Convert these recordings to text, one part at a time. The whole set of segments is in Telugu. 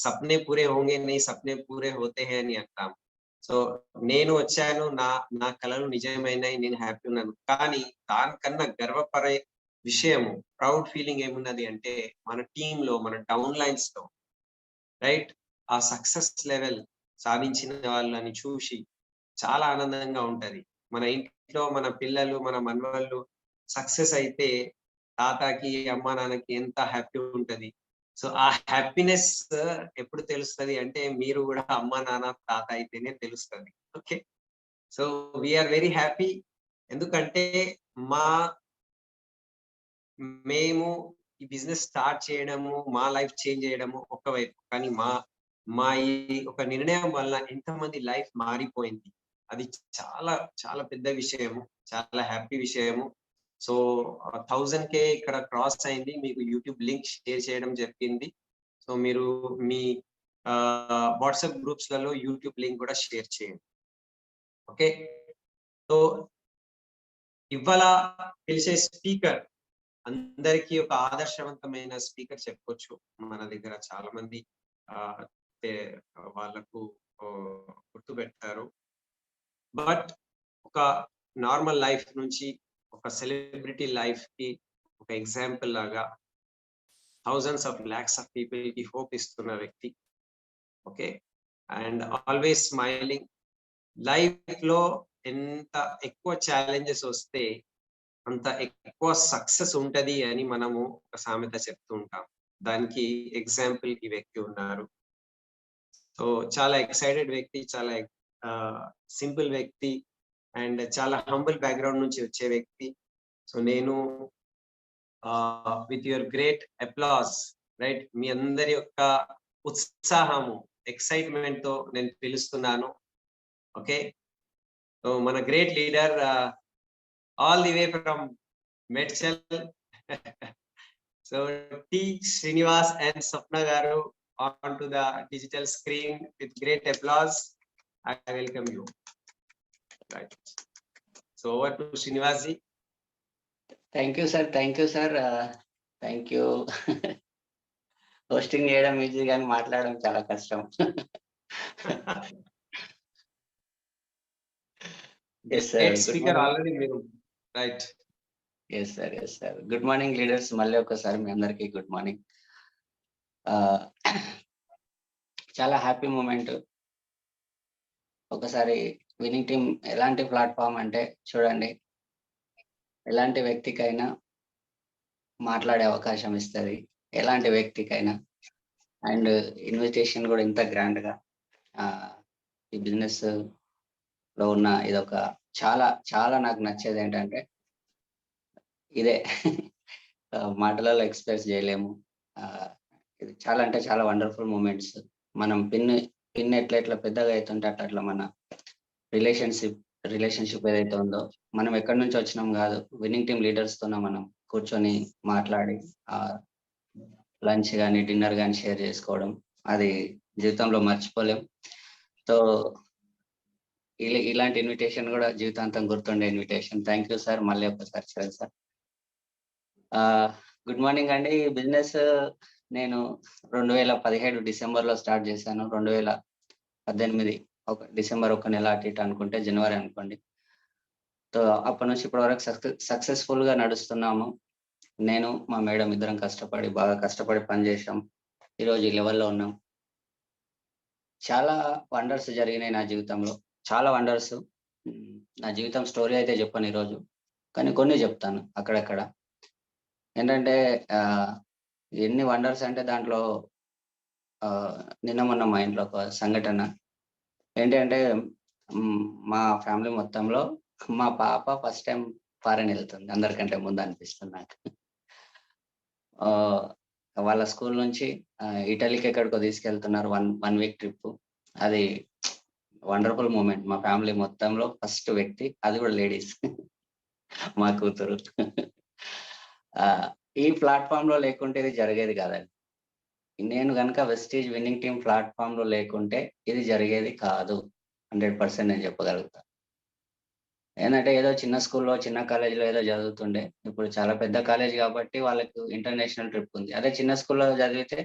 సప్నే పూరే హోంగే నహీ సప్నే పూరే హోతే హై అని అంటాం. సో నేను వచ్చాను, నా నా కలలు నిజమైనాయి, నేను హ్యాపీ ఉన్నాను. కానీ దానికన్నా గర్వపడే విషయము, ప్రౌడ్ ఫీలింగ్ ఏమున్నది అంటే మన టీమ్‌లో, మన డౌన్ లైన్స్‌లో రైట్? ఆ సక్సెస్ లెవెల్ సాధించిన వాళ్ళని చూసి చాలా ఆనందంగా ఉంటది. మన ఇంట్లో మన పిల్లలు, మన మనవళ్ళు సక్సెస్ అయితే తాతకి, అమ్మా, నాన్నకి ఎంత హ్యాపీ ఉంటది. సో, ఆ హ్యాపీనెస్ ఎప్పుడు తెలుస్తది అంటే మీరు గూడా అమ్మా, నాన్న, తాత అయితేనే తెలుస్తది. Okay. So, we are very happy. ఎందుకంటే మా మేము ఈ బిజినెస్ స్టార్ట్ చేయడము, మా లైఫ్ చేంజ్ చేయడము ఒక వైపు. కానీ మా ఈ ఒక నిర్ణయం వల్ల ఎంతమంది లైఫ్ మారిపోయింది. అది చాలా చాలా పెద్ద విషయము. చాలా హ్యాపీ విషయము. సో 1000K ఇక్కడ క్రాస్ అయింది. మీకు యూట్యూబ్ లింక్ షేర్ చేయడం జరిగింది. సో మీరు మీ వాట్సాప్ గ్రూప్స్‌లలో యూట్యూబ్ లింక్ కూడా షేర్ చేయండి. ఓకే. సో ఇవాళ పిలిచే స్పీకర్ అందరికీ ఒక ఆదర్శవంతమైన స్పీకర్ చెప్పుకోవచ్చు. మన దగ్గర చాలా మంది అంటే వాళ్ళకు గుర్తుపెట్టారు. బట్ ఒక నార్మల్ లైఫ్ నుంచి ఒక సెలబ్రిటీ లైఫ్‌కి ఒక ఎగ్జాంపుల్ లాగా థౌసండ్స్ ఆఫ్ లాక్స్ ఆఫ్ పీపుల్‌కి హోప్ ఇస్తున్న వ్యక్తి. ఓకే. And always smiling. లైఫ్‌లో ఎంత ఎక్కువ ఛాలెంజెస్ వస్తే అంత ఎక్కువ సక్సెస్ ఉంటది అని మనము ఒక సామెత చెప్తూ ఉంటాం. దానికి ఎగ్జాంపుల్ ఈ వ్యక్తి ఉన్నారు. సో చాలా ఎక్సైటెడ్ వ్యక్తి, చాలా సింపుల్ వ్యక్తి అండ్ చాలా హంబుల్ బ్యాక్‌గ్రౌండ్ నుంచి వచ్చే వ్యక్తి. సో నేను with your great applause right, మీ అందరి యొక్క ఉత్సాహము, ఎక్సైట్‌మెంట్ తో నేను పిలుస్తున్నాను. ఓకే. సో మన great leader all the way from Medchal. So T. Srinivas and Sapna Garu onto the digital screen with great applause. I welcome you. Right. So over to Srinivas ji. Thank you, sir. Thank you, sir. Thank you. Hosting చేయడం ఈజీ కానీ మాట్లాడడం చాలా కష్టం. Yes, sir. Speaker already మీరు right. Yes sir, yes sir. Good morning leaders. మళ్ళీ ఒకసారి మీ అందరికీ గుడ్ మార్నింగ్. చాలా హ్యాపీ మూమెంట్. ఒకసారి విన్నింగ్ టీమ్ ఎలాంటి ప్లాట్ఫామ్ అంటే చూడండి, ఎలాంటి వ్యక్తికైనా మాట్లాడే అవకాశం ఇస్తుంది, ఎలాంటి వ్యక్తికైనా. అండ్ ఇన్విటేషన్ కూడా ఇంత గ్రాండ్గా ఈ బిజినెస్ లో ఉన్న ఇదొక చాలా చాలా నాకు నచ్చేది ఏంటంటే ఇదే. మాటలలో ఎక్స్ప్రెస్ చేయలేము. ఇది చాలా అంటే చాలా వండర్ఫుల్ మూమెంట్స్. మనం పిన్ ఎట్లా పెద్దగా అవుతుంటే అట్లా మన రిలేషన్షిప్ ఏదైతే ఉందో, మనం ఎక్కడి నుంచి వచ్చినాం కాదు, విన్నింగ్ టీమ్ లీడర్స్ తోనే మనం కూర్చొని మాట్లాడి లంచ్ కానీ డిన్నర్ కానీ షేర్ చేసుకోవడం, అది జీవితంలో మర్చిపోలేం. సో ఇలాంటి ఇన్విటేషన్ కూడా జీవితాంతం గుర్తుండే ఇన్విటేషన్. Thank you sir. మళ్ళీ ఒకసారి చూడండి సార్. గుడ్ మార్నింగ్ అండి. ఈ బిజినెస్ నేను 2017 డిసెంబర్లో స్టార్ట్ చేశాను. 2018 డిసెంబర్ 1 నెల అటు ఇటు అనుకుంటే, జనవరి అనుకోండి. సో అప్పటి నుంచి ఇప్పటి వరకు సక్సెస్ఫుల్ గా నడుస్తున్నాము. నేను మా మేడం ఇద్దరం బాగా కష్టపడి పనిచేసాం. ఈరోజు ఈ లెవెల్లో ఉన్నాం. చాలా వండర్స్ జరిగినాయి నా జీవితంలో, చాలా వండర్స్. నా జీవితం స్టోరీ అయితే చెప్పను ఈరోజు, కానీ కొన్ని చెప్తాను అక్కడక్కడ. ఏంటంటే ఎన్ని వండర్స్ అంటే దాంట్లో నిన్న మొన్న మా ఇంట్లో ఒక సంఘటన ఏంటి అంటే, మా ఫ్యామిలీ మొత్తంలో మా పాప ఫస్ట్ టైం ఫారెన్ వెళ్తుంది, అందరికంటే ముందు అనిపిస్తుంది నాకు. వాళ్ళ స్కూల్ నుంచి ఇటలీకి ఎక్కడికో తీసుకెళ్తున్నారు, వన్ వీక్ ట్రిప్. అది వండర్ఫుల్ మూమెంట్. మా ఫ్యామిలీ మొత్తంలో ఫస్ట్ వ్యక్తి, అది కూడా లేడీస్, మా కూతురు. ఈ ప్లాట్ఫామ్ లో లేకుంటే ఇది జరిగేది కాదండి. నేను కనుక వెస్టీజ్ విన్నింగ్ టీమ్ ప్లాట్ఫామ్ లో లేకుంటే ఇది జరిగేది కాదు. 100% నేను చెప్పగలుగుతా. ఏంటంటే ఏదో చిన్న స్కూల్లో చిన్న కాలేజీలో ఏదో చదువుతుండే, ఇప్పుడు చాలా పెద్ద కాలేజ్ కాబట్టి వాళ్ళకు ఇంటర్నేషనల్ ట్రిప్ ఉంది. అదే చిన్న స్కూల్లో చదివితే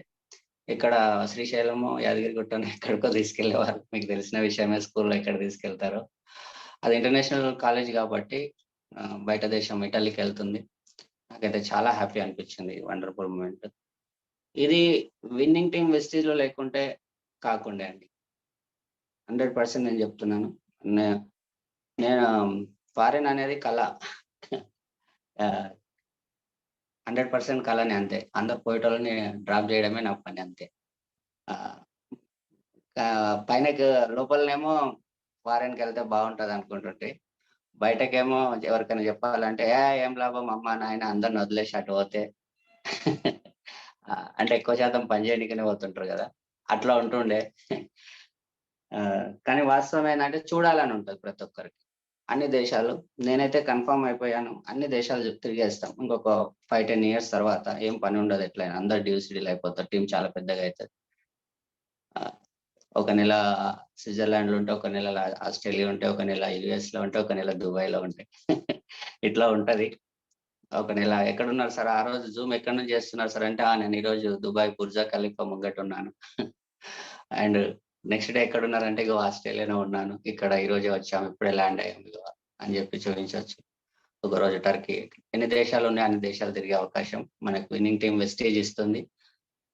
ఇక్కడ శ్రీశైలము, యాదగిరిగుట్టను ఎక్కడికో తీసుకెళ్ళేవారు. మీకు తెలిసిన విషయమే, స్కూల్‌లో ఎక్కడ తీసుకెళ్తారో. అది ఇంటర్నేషనల్ కాలేజ్ కాబట్టి బయట దేశం ఇటలీకెళ్తుంది. నాకైతే చాలా హ్యాపీ అనిపించింది. Wonderful moment. ఇది విన్నింగ్ టీమ్ వెస్టీజ్‌లో లేకుంటే కాకుండే అండి. 100% నేను చెప్తున్నాను. నే నేను ఫారెన్ అనేది కల. 100% కలనే అంతే. అందరు పోయేటోళ్ళని డ్రాప్ చేయడమే నా పని అంతే. ఆహ్, పైనకి లోపలనేమో ఫారెన్‌కెళ్తే బాగుంటదనుకుంటుంటే, బయటకేమో ఎవరికైనా చెప్పాలంటే, ఏం లాభం అమ్మా, నాయన అందరిని వదిలేసి అటు పోతే. అంటే ఎక్కువ శాతం పని చేయనీకనే పోతుంటారు గదా! అట్లా ఉంటుండే. కానీ వాస్తవం ఏందంటే చూడాలని ఉంటది ప్రతి ఒక్కరికి. అన్ని దేశాలు నేనైతే కన్ఫర్మ్ అయిపోయాను. అన్ని దేశాలు తిరిగేస్తాం. ఇంకొక 5, 10 ఇయర్స్ తర్వాత ఏం పని ఉండదు ఎట్లైనా. అందరూ డీల్ అయిపోతారు. టీమ్ చాలా పెద్దగా అయితది. ఒక నెల స్విట్జర్లాండ్‌లో ఉంటే, ఒక నెల ఆస్ట్రేలియా ఉంటే, ఒక నెల యూఎస్‌లో ఉంటే, ఒక నెల దుబాయ్‌లో ఉంటే. ఇట్లా ఉంటది. ఒక నెల ఎక్కడున్నారు సార్? ఆ రోజు జూమ్ ఎక్కడి నుంచి చేస్తున్నారు సార్ అంటే, నేను ఈరోజు దుబాయ్ బుర్జా ఖలీఫా ముంగటున్నాను. అండ్ నెక్స్ట్ డే ఎక్కడున్నారంటే, ఇగో ఆస్ట్రేలియాలో ఉన్నాను. ఇక్కడ ఈరోజే వచ్చాము. ఇప్పుడే ల్యాండ్ అయ్యాము ఇగో అని చెప్పి చూపించొచ్చు. ఒకరోజు టర్కీ. ఎన్ని దేశాలు ఉన్నాయో అన్ని దేశాలు తిరిగే అవకాశం మనకు విన్నింగ్ టీమ్ వెస్టేజ్ ఇస్తుంది.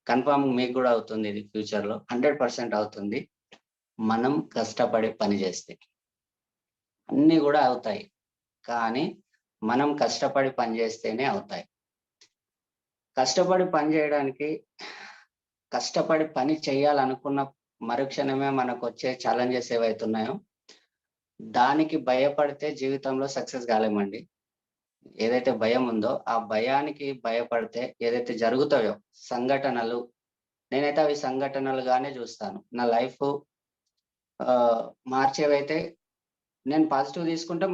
కన్ఫర్మ్ మీకు కూడా అవుతుంది ఇది ఫ్యూచర్‌లో. 100% అవుతుంది. మనం కష్టపడి పని చేస్తే. అన్నీ కూడా అవుతాయి. కానీ మనం కష్టపడి పని చేస్తేనే అవుతాయి. కష్టపడి పని చేయడానికి, కష్టపడి పని చేయాలనుకున్న మరుక్షణమే మనకొచ్చే ఛాలెంజెస్ ఏవైతున్నాయో, దానికి భయపడితే జీవితంలో సక్సెస్ కాలేమండి. ఏదైతే భయం ఉందో, ఆ భయానికి భయపడితే ఏదైతే జరుగుతాయో సంఘటనలు, నేనైతే అవి సంఘటనలుగానే చూస్తాను. నా లైఫు మార్చేవైతే నేను పాజిటివ్ తీసుకుంటే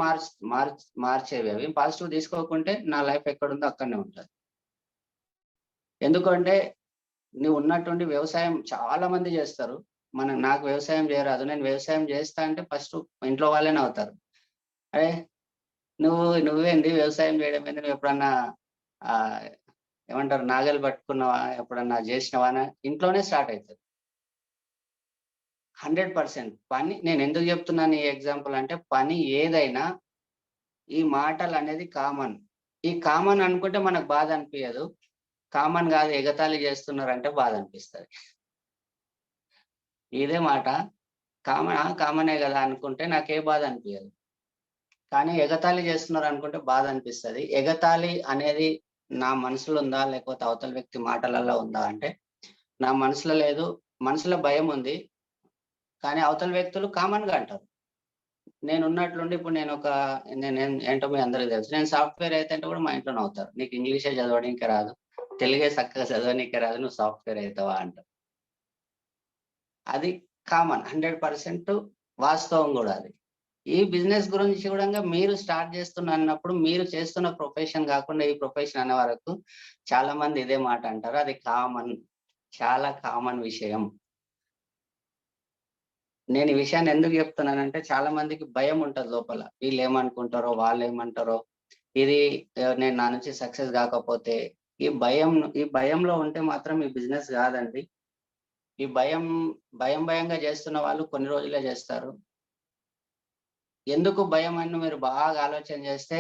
మార్చేవి అవి. పాజిటివ్ తీసుకోకుంటే నా లైఫ్ ఎక్కడుందో అక్కడనే ఉంటది. ఎందుకంటే నువ్వు ఉన్నట్టుండి వ్యవసాయం చాలా మంది చేస్తారు. నాకు వ్యవసాయం చేయరాదు. నేను వ్యవసాయం చేస్తా అంటే ఫస్ట్ ఇంట్లో వాళ్ళే నవ్వుతారు. అరే! నువ్వేంది వ్యవసాయం చేయడం ఏంది? నువ్వు ఎప్పుడన్నా ఆహ్, ఏమంటారు నాగలి పట్టుకున్నావా? ఎప్పుడన్నా చేసినవా? అని ఇంట్లోనే స్టార్ట్ అయితది. 100% పని నేనెందుకు చెప్తున్నాను ఈ ఎగ్జాంపుల్ అంటే, పని ఏదైనా ఈ మాటలనేది కామన్. ఈ కామన్ అనుకుంటే మనకు బాధ అనిపియదు. కామన్ గాదు ఎగతాళి చేస్తున్నారంటే బాధ అనిపిస్తది. ఇదే మాట కామనే గదా అనుకుంటే నాకే బాధ అనిపియదు. కానీ ఎగతాళి చేస్తున్నారనుకుంటే బాధ అనిపిస్తది. ఎగతాళి అనేది నా మనసులో ఉందా? లేకపోతే అవతల వ్యక్తి మాటలలో ఉందా అంటే, నా మనసులో లేదు. మనసులో భయముంది. కానీ అవతల వ్యక్తులు కామన్‌గా అంటారు. నేనున్నట్లుండి ఇప్పుడు ఏంటో మీ అందరికి తెలుసు. నేను సాఫ్ట్‌వేర్ అయితే అంటే కూడా మా ఇంట్లో నవ్వుతారు. "నీకు ఇంగ్లీషే చదవనీకే రాదు. తెలుగే చక్కగా చదవనీకే రాదు. నువ్వు సాఫ్ట్‌వేర్ అయితావా" అంటారు. అది కామన్. 100% వాస్తవం గూడా అది. ఈ బిజినెస్ గురించి చూడంగా మీరు స్టార్ట్ చేస్తున్నప్పుడు మీరు చేస్తున్న ప్రొఫెషన్ గాకుండా ఈ ప్రొఫెషన్ అనే వరకు చాలా మంది ఇదే మాట అంటారు. అది కామన్. చాలా కామన్ విషయం. నేను ఈ విషయాన్ని ఎందుకు చెప్తున్నానంటే చాలా మందికి భయం ఉంటది లోపల. వీళ్ళేమనుకుంటారో, వాళ్ళేమంటారో, ఇది నేను నా నుంచి సక్సెస్ గాకపోతే ఈ భయంలో ఉంటే మాత్రం ఈ బిజినెస్ గాదండి. ఈ భయంగా చేస్తున్న వాళ్ళు కొన్ని రోజులే చేస్తారు. ఎందుకు భయం అని మీరు బాగా ఆలోచన చేస్తే,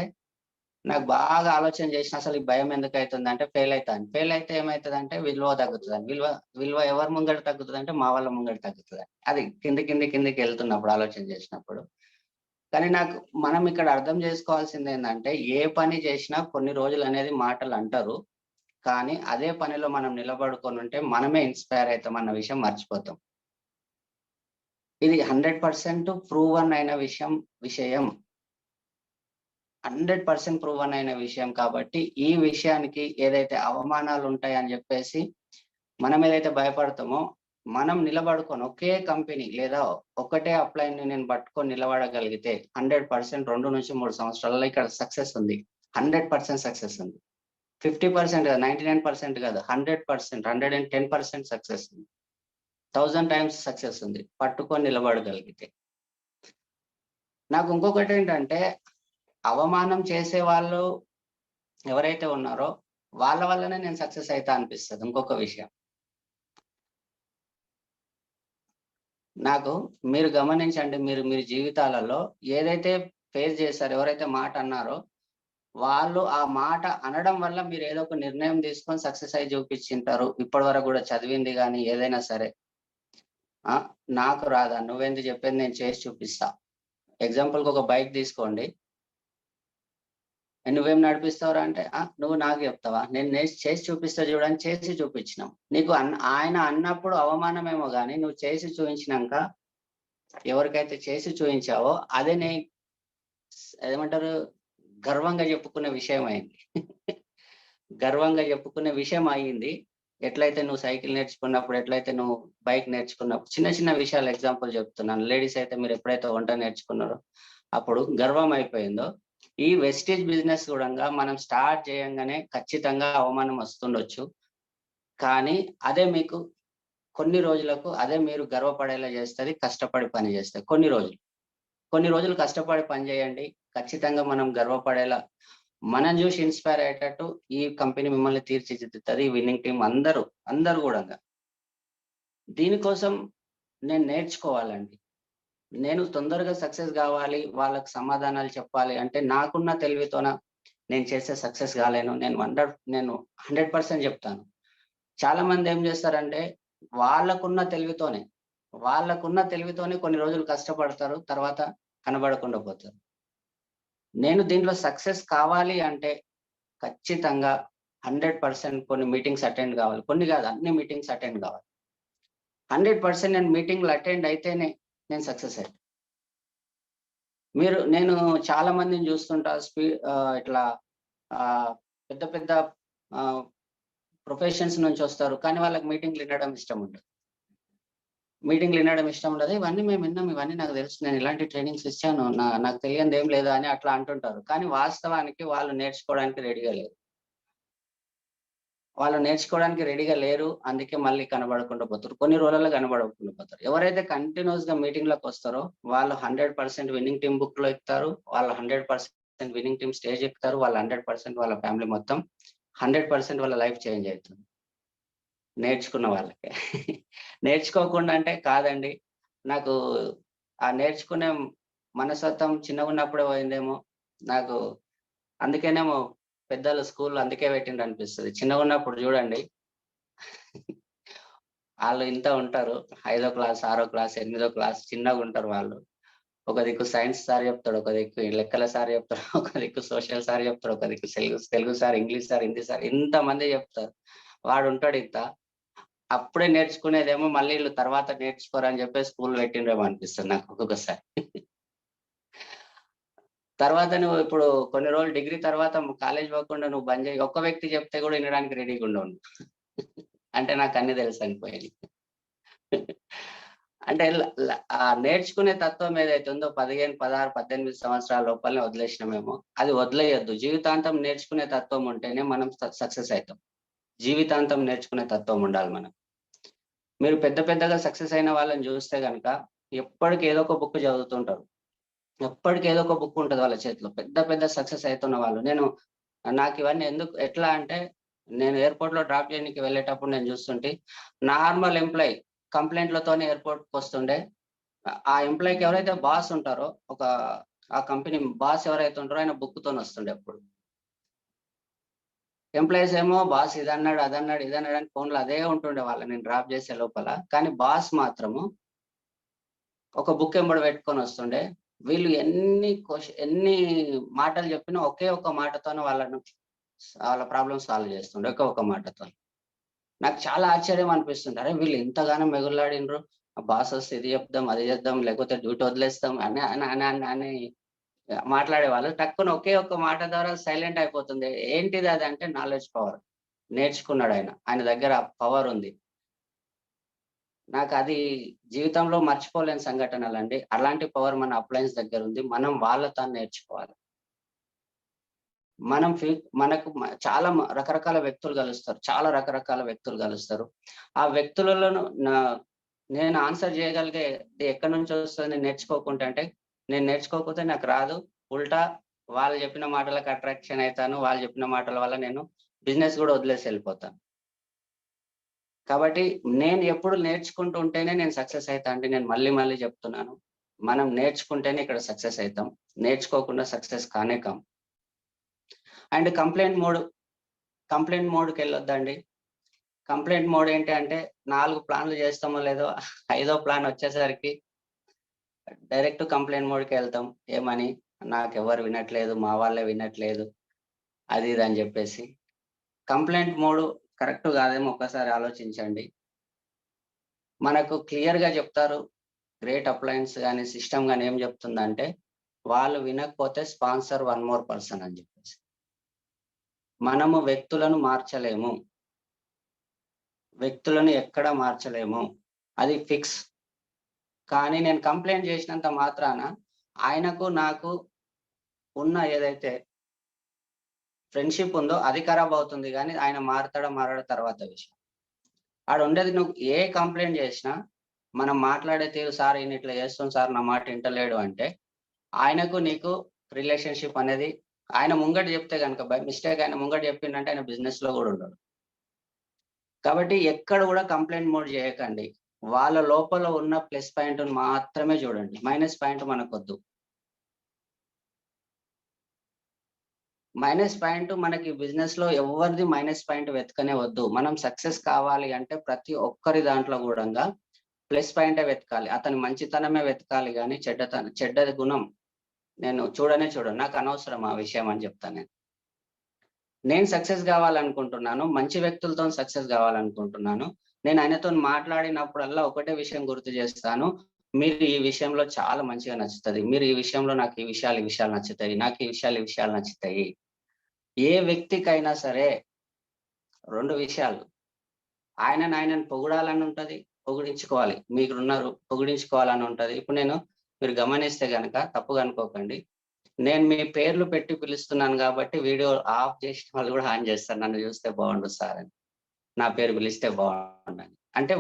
నాకు బాగా ఆలోచన చేసిన అసలు ఈ భయం ఎందుకైతుందంటే ఫెయిల్ అయితాను. ఫెయిల్ అయితే ఏమైతదంటే విలువ తగ్గుతదని. విలువ ఎవరి ముంగట తగ్గుతదంటే మా వాళ్ళ ముంగట తగ్గుతదని. అది కిందకెళ్తున్నప్పుడు ఆలోచన చేసినప్పుడు. కానీ మనం ఇక్కడ అర్థం చేసుకోవాల్సిందేందంటే, ఏ పని చేసినా కొన్ని రోజులనేది మాటలంటారు. కానీ అదే పనిలో మనం నిలబడుకొనుంటే మనమే ఇన్‌స్పైర్ అయితామన్న విషయం మర్చిపోతాం. ఇది 100% ప్రూవన్ అయిన విషయం. 100% ప్రూవన్ అయిన విషయం కాబట్టి, ఈ విషయానికి ఏదైతే అవమానాలుంటాయని జెప్పేసి, మనం ఏదైతే భయపడతామో, మనం నిలబడుకొని ఒకే కంపెనీ లేదా ఒక్కటే అప్లైన్‌ని నేను పట్టుకొని నిలబడగలిగితే 100% 2-3 సంవత్సరాలలో ఇక్కడ సక్సెస్ ఉంది. 100% సక్సెస్ ఉంది. 50% కాదు, 99% కాదు. 100%, 110% సక్సెస్ ఉంది. 1000 టైమ్స్ సక్సెస్ ఉంది. పట్టుకొని నిలబడగలిగితే. నాకు ఇంకొకటేంటంటే, అవమానం చేసేవాళ్ళు ఎవరైతే ఉన్నారో, వాళ్ళ వల్లనే నేను సక్సెస్ అయితా అనిపిస్తది. ఇంకొక విషయం. నాకు మీరు గమనించండి, మీరు మీరు జీవితాలలో ఏదైతే ఫేస్ చేశారో, ఎవరైతే మాట అన్నారో వాళ్ళు ఆ మాట అనడం వల్ల మీరు ఏదో ఒక నిర్ణయం తీసుకొని సక్సెస్ అయ్యి చూపించింటారు. ఇప్పటి వరకు కూడా చదివింది కానీ ఏదైనా సరే నాకు రాదా, నువ్వెందుకు చెప్పేది, నేను చేసి చూపిస్తా. ఎగ్జాంపుల్కి ఒక బైక్ తీసుకోండి, నువ్వేం నడిపిస్తావురా అంటే నువ్వు నాకు చెప్తావా, నేను చేసి చూపిస్తా చూడని చేసి చూపించినాం. నీకు ఆయన అన్నప్పుడు అవమానమేమో కానీ నువ్వు చేసి చూపించినాక ఎవరికైతే చేసి చూపించావో అదే నీ ఏమంటారు గర్వంగా చెప్పుకునే విషయం అయింది. గర్వంగా చెప్పుకునే విషయం అయ్యింది. ఎట్లయితే నువ్వు సైకిల్ నేర్చుకున్నప్పుడు, ఎట్లయితే నువ్వు బైక్ నేర్చుకున్నప్పుడు, చిన్న చిన్న విషయాలు ఎగ్జాంపుల్ చెప్తున్నాను. లేడీస్ అయితే మీరు ఎప్పుడైతే వంట నేర్చుకున్నారో అప్పుడు గర్వం అయిపోయిందో, ఈ వెస్టేజ్ బిజినెస్ కూడా మనం స్టార్ట్ చేయంగానే ఖచ్చితంగా అవమానం వస్తుండొచ్చు. కానీ అదే మీకు కొన్ని రోజులకు అదే మీరు గర్వపడేలా చేస్తుంది, కష్టపడి పని చేస్తుంది. కొన్ని రోజులు కష్టపడి పని చేయండి, ఖచ్చితంగా మనం గర్వపడేలా, మనం చూసి ఇన్స్పైర్ అయ్యేటట్టు ఈ కంపెనీ మిమ్మల్ని తీర్చిదిద్దుతుంది. విన్నింగ్ టీం అందరూ కూడా. దీనికోసం నేను నేర్చుకోవాలండి. నేను తొందరగా సక్సెస్ కావాలి, వాళ్ళకి సమాధానాలు చెప్పాలి అంటే నాకున్న తెలివితోన నేను చేసే సక్సెస్ కాలేను. నేను 100% చెప్తాను. చాలా మంది ఏం చేస్తారంటే వాళ్ళకున్న తెలివితోనే కొన్ని రోజులు కష్టపడతారు, తర్వాత కనబడకుండా పోతారు. నేను దీంట్లో సక్సెస్ కావాలి అంటే ఖచ్చితంగా 100% కొన్ని మీటింగ్స్ అటెండ్ కావాలి. కొన్ని కాదు, అన్ని మీటింగ్స్ అటెండ్ కావాలి. 100% నేను మీటింగ్లు అటెండ్ అయితేనే నేను సక్సెస్ అయ్యాను. నేను చాలా మందిని చూస్తుంటా, ఇట్లా పెద్ద పెద్ద ప్రొఫెషన్స్ నుంచి వస్తారు, కానీ వాళ్ళకి మీటింగ్లు వినడం ఇష్టం ఉండదు. ఇవన్నీ మేము విన్నాం, ఇవన్నీ నాకు తెలుసు, నేను ఇలాంటి ట్రైనింగ్స్ ఇచ్చాను, నాకు తెలియదు ఏం లేదా అని అట్లా అంటుంటారు. కానీ వాస్తవానికి వాళ్ళు నేర్చుకోవడానికి రెడీగా లేరు. అందుకే మళ్ళీ కనబడకుండా పోతారు, కొన్ని రోజుల్లో కనబడకుండా పోతారు. ఎవరైతే కంటిన్యూస్ గా మీటింగ్లకు వస్తారో వాళ్ళు 100% విన్నింగ్ టీమ్ బుక్ లో ఎక్కుతారు, వాళ్ళు 100% విన్నింగ్ టీమ్ స్టేజ్ ఎక్కుతారు, వాళ్ళు 100% వాళ్ళ ఫ్యామిలీ మొత్తం 100% వాళ్ళ లైఫ్ చేంజ్ అవుతుంది. నేర్చుకున్న వాళ్ళకి. నేర్చుకోకుండా అంటే కాదండి, నాకు ఆ నేర్చుకునే మనస్తత్వం చిన్నగా ఉన్నప్పుడే పోయిందేమో. నాకు అందుకేనేమో పెద్దలు స్కూల్ అందుకే పెట్టిండ్రు అనిపిస్తుంది. చిన్నగా ఉన్నప్పుడు చూడండి, వాళ్ళు ఇంత ఉంటారు, 5వ క్లాస్ 6వ క్లాస్ 8వ క్లాస్ చిన్నగా ఉంటారు వాళ్ళు. ఒక దిక్కు సైన్స్ సార్ చెప్తాడు, ఒక దిక్కు లెక్కల సార్ చెప్తాడు, ఒక దిక్కు సోషల్ సార్ చెప్తాడు, ఒక దిక్కు Telugu sir, English sir, Hindi sir, ఇంతమంది చెప్తారు. వాడు ఉంటాడు ఇంత. అప్పుడే నేర్చుకునేదేమో మళ్ళీ వీళ్ళు తర్వాత నేర్చుకోరని చెప్పి స్కూల్ పెట్టిండ్రేమో అనిపిస్తుంది నాకు ఒక్కొక్కసారి. తర్వాత నువ్వు ఇప్పుడు కొన్ని రోజులు డిగ్రీ తర్వాత కాలేజ్ పోకుండా నువ్వు బంద్ చేయి, ఒక్క వ్యక్తి చెప్తే కూడా వినడానికి రెడీగా ఉండవు. అంటే నాకు అన్ని తెలుసు అనిపోయాయి. అంటే నేర్చుకునే తత్వం ఏదైతే ఉందో 15, 16, 18 సంవత్సరాల లోపలనే వదిలేసినామేమో, అది వదిలేయొద్దు. జీవితాంతం నేర్చుకునే తత్వం ఉంటేనే మనం సక్సెస్ అవుతాం. జీవితాంతం నేర్చుకునే తత్వం ఉండాలి మనం. మీరు పెద్దగా సక్సెస్ అయిన వాళ్ళని చూస్తే కనుక ఎప్పటికీ ఏదో ఒక బుక్ చదువుతుంటారు, ఎప్పటికీ ఏదో ఒక బుక్ ఉంటుంది వాళ్ళ చేతిలో. పెద్ద సక్సెస్ అవుతున్న వాళ్ళు. నాకు ఇవన్నీ ఎట్లా అంటే, నేను ఎయిర్పోర్ట్ లో డ్రాప్ చేయడానికి వెళ్ళేటప్పుడు నేను చూస్తుంటే నార్మల్ ఎంప్లాయీ కంప్లైంట్లతోనే ఎయిర్పోర్ట్కి వస్తుండే. ఆ ఎంప్లాయీకి ఎవరైతే బాస్ ఉంటారో, ఆ కంపెనీ బాస్ ఎవరైతే ఉంటారో ఆయన బుక్తో వస్తుండే. అప్పుడు ఎంప్లాయీస్ ఏమో బాస్ ఇదన్నాడు, అదన్నాడు, ఇదన్నాడు అని ఫోన్లో అదే ఉంటుండే వాళ్ళ నేను డ్రాప్ చేసే లోపల. కానీ బాస్ మాత్రము ఒక బుక్ ఎంబడి పెట్టుకొని వస్తుండే. వీళ్ళు ఎన్ని మాటలు చెప్పినా ఒకే ఒక మాటతోనే వాళ్ళ ప్రాబ్లమ్ సాల్వ్ చేస్తుండే, ఒక మాటతో. నాకు చాలా ఆశ్చర్యం అనిపిస్తుంది, అరే వీళ్ళు ఇంతగానో మెగులాడినరు, బాస్ వస్తే ఇది చెప్దాం, అది చేద్దాం, లేకపోతే డ్యూటీ వదిలేస్తాం అని మాట్లాడేవాళ్ళు. టక్కున ఒకే ఒక మాట ద్వారా సైలెంట్ అయిపోతుంది. ఏంటిది అది అంటే నాలెడ్జ్ పవర్. నేర్చుకున్నాడు ఆయన దగ్గర పవర్ ఉంది. నాకు అది జీవితంలో మర్చిపోలేని సంఘటనలండి. అలాంటి పవర్ మన అప్లయన్స్ దగ్గర ఉంది. మనం వాళ్ళతో నేర్చుకోవాలి. మనకు చాలా రకరకాల వ్యక్తులు కలుస్తారు. ఆ వ్యక్తులలో నేను ఆన్సర్ చేయగలిగేది ఎక్కడి నుంచి వస్తుంది నేను నేర్చుకోకుంటే అంటే, నేను నేర్చుకోకపోతే నాకు రాదు. ఉల్టా వాళ్ళు చెప్పిన మాటలకు అట్రాక్షన్ అవుతాను. వాళ్ళు చెప్పిన మాటల వల్ల నేను బిజినెస్ కూడా వదిలేసి వెళ్ళిపోతాను. కాబట్టి నేను ఎప్పుడు నేర్చుకుంటూ ఉంటేనే నేను సక్సెస్ అవుతా అండి. నేను మళ్ళీ చెప్తున్నాను. మనం నేర్చుకుంటేనే ఇక్కడ సక్సెస్ అవుతాం. నేర్చుకోకుండా సక్సెస్ కానే కాం. అండ్ కంప్లైంట్ మోడ్కి వెళ్ళొద్దండి. కంప్లైంట్ మోడ్ ఏంటి అంటే 4 ప్లాన్లు చేస్తామో లేదో 5వ ప్లాన్ వచ్చేసరికి డైరెక్ట్ కంప్లైంట్ మోడ్కి వెళ్తాం. ఏమని, నాకెవరు వినట్లేదు, మా వాళ్ళే వినట్లేదు, అది ఇది అని చెప్పేసి. కంప్లైంట్ మోడ్ కరెక్ట్ కాదేమో ఒక్కసారి ఆలోచించండి. మనకు క్లియర్గా చెప్తారు, గ్రేట్ అప్లయన్స్ కానీ సిస్టమ్ కానీ ఏం చెప్తుందంటే, వాళ్ళు వినకపోతే స్పాన్సర్ 1 more person అని చెప్పేసి. మనము వ్యక్తులను మార్చలేము, వ్యక్తులను ఎక్కడ మార్చలేము, అది ఫిక్స్. కానీ నేను కంప్లైంట్ చేసినంత మాత్రాన ఆయనకు నాకు ఉన్న ఏదైతే ఫ్రెండ్షిప్ ఉందో అది ఖరాబ్ అవుతుంది, కానీ ఆయన మారడం తర్వాత విషయం. ఆడ ఉండేది, నువ్వు ఏ కంప్లైంట్ చేసినా మనం మాట్లాడే తీరు, సార్ ఈయన ఇట్లా చేస్తాం సార్, నా మాట వింటలేడు అంటే ఆయనకు నీకు రిలేషన్షిప్ అనేది, ఆయన ముంగట చెప్తే కనుక బై మిస్టేక్ ఆయన ముంగట చెప్పిండంటే ఆయన బిజినెస్ లో కూడా ఉండడు. కాబట్టి ఎక్కడ కూడా కంప్లైంట్ మోడ్ చేయకండి. వాళ్ళ లోపల ఉన్న ప్లస్ పాయింట్ మాత్రమే చూడండి, మైనస్ పాయింట్ మనకొద్దు. మైనస్ పాయింట్ మనకి బిజినెస్ లో ఎవరిది మైనస్ పాయింట్ వెతకనే వద్దు. మనం సక్సెస్ కావాలి అంటే ప్రతి ఒక్కరి దాంట్లో కూడా ప్లస్ పాయింటే వెతకాలి, అతని మంచితనమే వెతకాలి, కానీ చెడ్డ గుణం నేను చూడను. నాకు అనవసరం ఆ విషయం అని చెప్తాను. నేను సక్సెస్ కావాలనుకుంటున్నాను, మంచి వ్యక్తులతో సక్సెస్ కావాలనుకుంటున్నాను. నేను ఆయనతో మాట్లాడినప్పుడల్లా ఒకటే విషయం గుర్తు చేస్తాను, మీరు ఈ విషయంలో చాలా మంచిగా నచ్చుతుంది, మీరు ఈ విషయంలో నాకు ఈ విషయాలు నచ్చుతాయి, నాకు ఈ విషయాలు నచ్చుతాయి. ఏ వ్యక్తికైనా సరే 2 విషయాలు, ఆయనను పొగడాలని ఉంటది, పొగిడించుకోవాలి, మీరు ఉన్నారు పొగిడించుకోవాలని ఉంటది. ఇప్పుడు మీరు గమనిస్తే గనక తప్పుగా అనుకోకండి, నేను మీ పేర్లు పెట్టి పిలుస్తున్నాను కాబట్టి వీడియో ఆఫ్ చేసిన వాళ్ళు కూడా ఆన్ చేస్తారు, నన్ను చూస్తే బాగుండు సార్ అని, నా పేరు పిలిస్తే బాగుండని. అంటే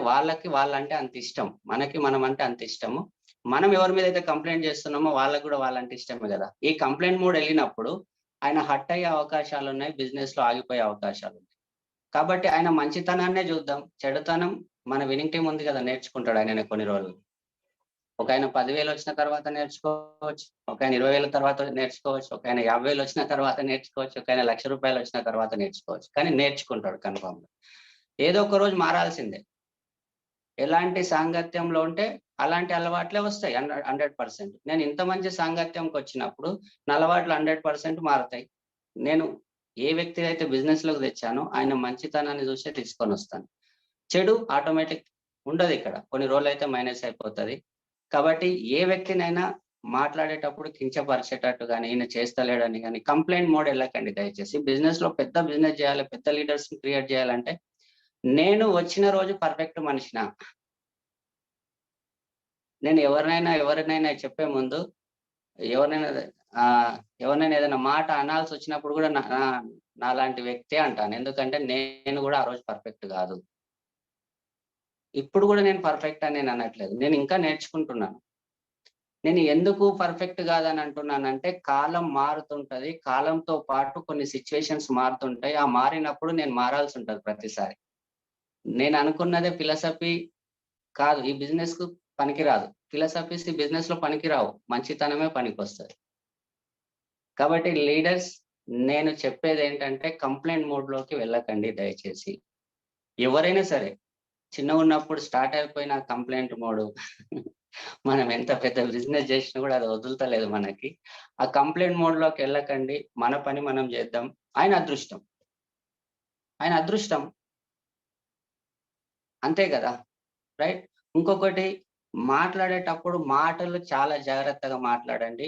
వాళ్ళంటే అంత ఇష్టం, మనం అంటే అంత ఇష్టము. మనం ఎవరి మీద అయితే కంప్లైంట్ చేస్తున్నామో వాళ్ళకు కూడా వాళ్ళంటే ఇష్టమే కదా. ఈ కంప్లైంట్ మోడ్ వెళ్ళినప్పుడు ఆయన హట్ అయ్యే అవకాశాలు ఉన్నాయి, బిజినెస్ లో ఆగిపోయే అవకాశాలు ఉన్నాయి. కాబట్టి ఆయన మంచితనాన్నే చూద్దాం, చెడుతనం మన వినింగ్ టీం ఉంది కదా, నేర్చుకుంటాడు ఆయన కొన్ని రోజులు. ఒక ఆయన 10,000 వచ్చిన తర్వాత నేర్చుకోవచ్చు, ఒక ఆయన 20,000 తర్వాత నేర్చుకోవచ్చు, ఒక ఆయన 50,000 వచ్చిన తర్వాత నేర్చుకోవచ్చు, ఒక ఆయన ₹1,00,000 వచ్చిన తర్వాత నేర్చుకోవచ్చు, కానీ నేర్చుకుంటాడు కన్ఫామ్ గా. ఏదో ఒక రోజు మారాల్సిందే. ఎలాంటి సాంగత్యంలో ఉంటే అలాంటి అలవాట్లే వస్తాయి 100%. నేను ఇంత మంచి సాంగత్యంకి వచ్చినప్పుడు నా అలవాట్లు 100% మారుతాయి. నేను ఏ వ్యక్తి అయితే బిజినెస్ లోకి తెచ్చానో ఆయన మంచితనాన్ని చూసే తీసుకొని వస్తాను. చెడు ఆటోమేటిక్ ఉండదు ఇక్కడ, కొన్ని రోజులు అయితే మైనస్ అయిపోతుంది. కాబట్టి ఏ వ్యక్తినైనా మాట్లాడేటప్పుడు కించపరిచేటట్టు కానీ, ఈయన చేస్తలేడని కానీ కంప్లైంట్ మోడ్ వెళ్ళకండి దయచేసి. బిజినెస్ లో పెద్ద బిజినెస్ చేయాలి, పెద్ద లీడర్స్ క్రియేట్ చేయాలంటే నేను వచ్చిన రోజు పర్ఫెక్ట్ మనిషినా, నేను ఎవరినైనా చెప్పే ముందు ఎవరినైనా ఏదైనా మాట అనాల్సి వచ్చినప్పుడు కూడా నాలాంటి వ్యక్తే అంటాను. ఎందుకంటే నేను కూడా ఆ రోజు పర్ఫెక్ట్ కాదు. ఇప్పుడు కూడా నేను పర్ఫెక్ట్ అని నేను అనట్లేదు, నేను ఇంకా నేర్చుకుంటున్నాను. నేను ఎందుకు పర్ఫెక్ట్ కాదని అంటున్నానంటే కాలం మారుతుంటది, కాలంతో పాటు కొన్ని సిచ్యువేషన్స్ మారుతుంటాయి. ఆ మారినప్పుడు నేను మారాల్సి ఉంటుంది ప్రతిసారి. నేను అనుకున్నదే ఫిలాసఫీ కాదు, ఈ బిజినెస్ కు పనికిరాదు. ఫిలాసఫీస్ ఈ బిజినెస్ లో పనికిరావు, మంచితనమే పనికి వస్తుంది. కాబట్టి లీడర్స్, నేను చెప్పేది ఏంటంటే కంప్లైంట్ మోడ్ లోకి వెళ్ళకండి దయచేసి. ఎవరైనా సరే చిన్నగా ఉన్నప్పుడు స్టార్ట్ అయిపోయిన కంప్లైంట్ మోడ్ మనం ఎంత పెద్ద బిజినెస్ చేసినా కూడా అది వదులుతలేదు మనకి. ఆ కంప్లైంట్ మోడ్ లోకి వెళ్ళకండి, మన పని మనం చేద్దాం. ఆయన అదృష్టం అంతే కదా, రైట్? ఇంకొకటి, మాట్లాడేటప్పుడు మాటలు చాలా జాగ్రత్తగా మాట్లాడండి.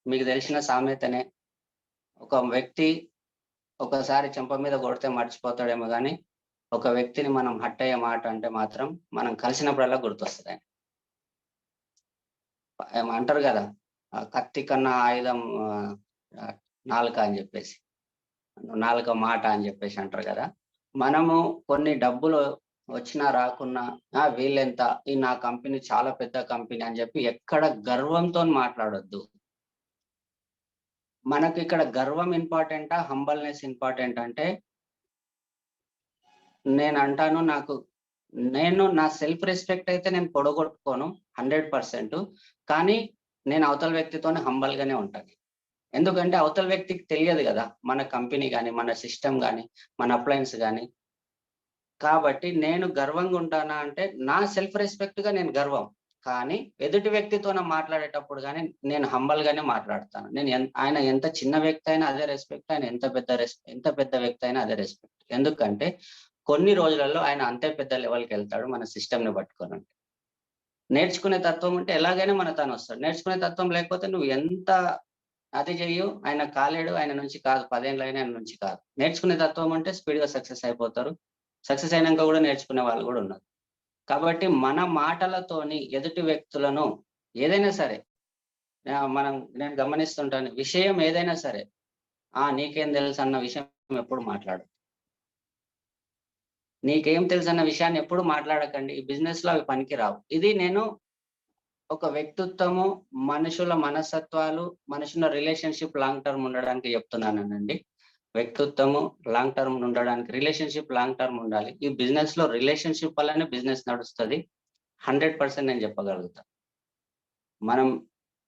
మీకు తెలిసిన సామెతనే, ఒక వ్యక్తి ఒకసారి చెంప మీద కొడితే మర్చిపోతాడేమో కానీ ఒక వ్యక్తిని మనం హట్ అయ్యే మాట అంటే మాత్రం మనం కలిసినప్పుడల్లా గుర్తొస్తుంది ఆయన. అంటారు కదా, కత్తి కన్నా ఆయుధం నాలుక అని చెప్పేసి, నాలుక మాట అని చెప్పేసి అంటారు కదా. మనము కొన్ని డబ్బులు వచ్చినా రాకున్నా వీళ్ళెంత, ఈ నా కంపెనీ చాలా పెద్ద కంపెనీ అని చెప్పి ఎక్కడ గర్వంతో మాట్లాడొద్దు. మనకి ఇక్కడ గర్వం ఇంపార్టెంటా, హంబల్నెస్ ఇంపార్టెంట్ అంటే నేను అంటాను, నేను నా సెల్ఫ్ రెస్పెక్ట్ అయితే నేను పొడగొట్టుకోను 100%. కానీ నేను అవతల వ్యక్తితోనే హంబల్ గానే ఉంటాను. ఎందుకంటే అవతల వ్యక్తికి తెలియదు కదా మన కంపెనీ గాని, మన సిస్టమ్ గాని, మన అప్లయన్స్ గాని. కాబట్టి నేను గర్వంగా ఉంటానా అంటే నా సెల్ఫ్ రెస్పెక్ట్ గా నేను గర్వం. కానీ ఎదుటి వ్యక్తితోన మాట్లాడేటప్పుడు గాని నేను హంబల్ గానే మాట్లాడతాను. ఆయన ఎంత చిన్న వ్యక్తి అయినా అదే రెస్పెక్ట్, ఆయన ఎంత పెద్ద వ్యక్తి అయినా అదే రెస్పెక్ట్. ఎందుకంటే కొన్ని రోజులలో ఆయన అంతే పెద్ద లెవెల్‌కి వెళ్తాడు మన సిస్టమ్‌ని పట్టుకొని. నేర్చుకునే తత్వం ఉంటే ఎలాగైనా మన తను వస్తాడు. నేర్చుకునే తత్వం లేకపోతే నువ్వు ఎంత అది చెయ్యు, ఆయన కాలేడు, ఆయన నుంచి కాదు, 10 ఏళ్ళైనా ఆయన నుంచి కాదు. నేర్చుకునే తత్వం అంటే స్పీడ్‌గా సక్సెస్ అయిపోతారు. సక్సెస్ అయినాక కూడా నేర్చుకునే వాళ్ళు కూడా ఉన్నారు. కాబట్టి మన మాటలతోని ఎదుటి వ్యక్తులను ఏదైనా సరే నేను గమనిస్తుంటాను. విషయం ఏదైనా సరే, నీకేం తెలుసు అన్న విషయం ఎప్పుడు మాట్లాడు. నీకేం తెలుసు అన్న విషయాన్ని ఎప్పుడు మాట్లాడకండి. ఈ బిజినెస్‌లో అవి పనికిరావు. ఇది నేను ఒక వ్యక్తిత్వము, మనుషుల మనస్తత్వాలు, మనుషుల రిలేషన్‌షిప్ లాంగ్ టర్మ్ ఉండడానికి చెప్తున్నానండి. వ్యక్తిత్వము లాంగ్ టర్మ్ ఉండడానికి, రిలేషన్‌షిప్ లాంగ్ టర్మ్ ఉండాలి. ఈ బిజినెస్‌లో రిలేషన్‌షిప్ వల్లనే బిజినెస్ నడుస్తది. 100% నేను చెప్పగలుగుతా.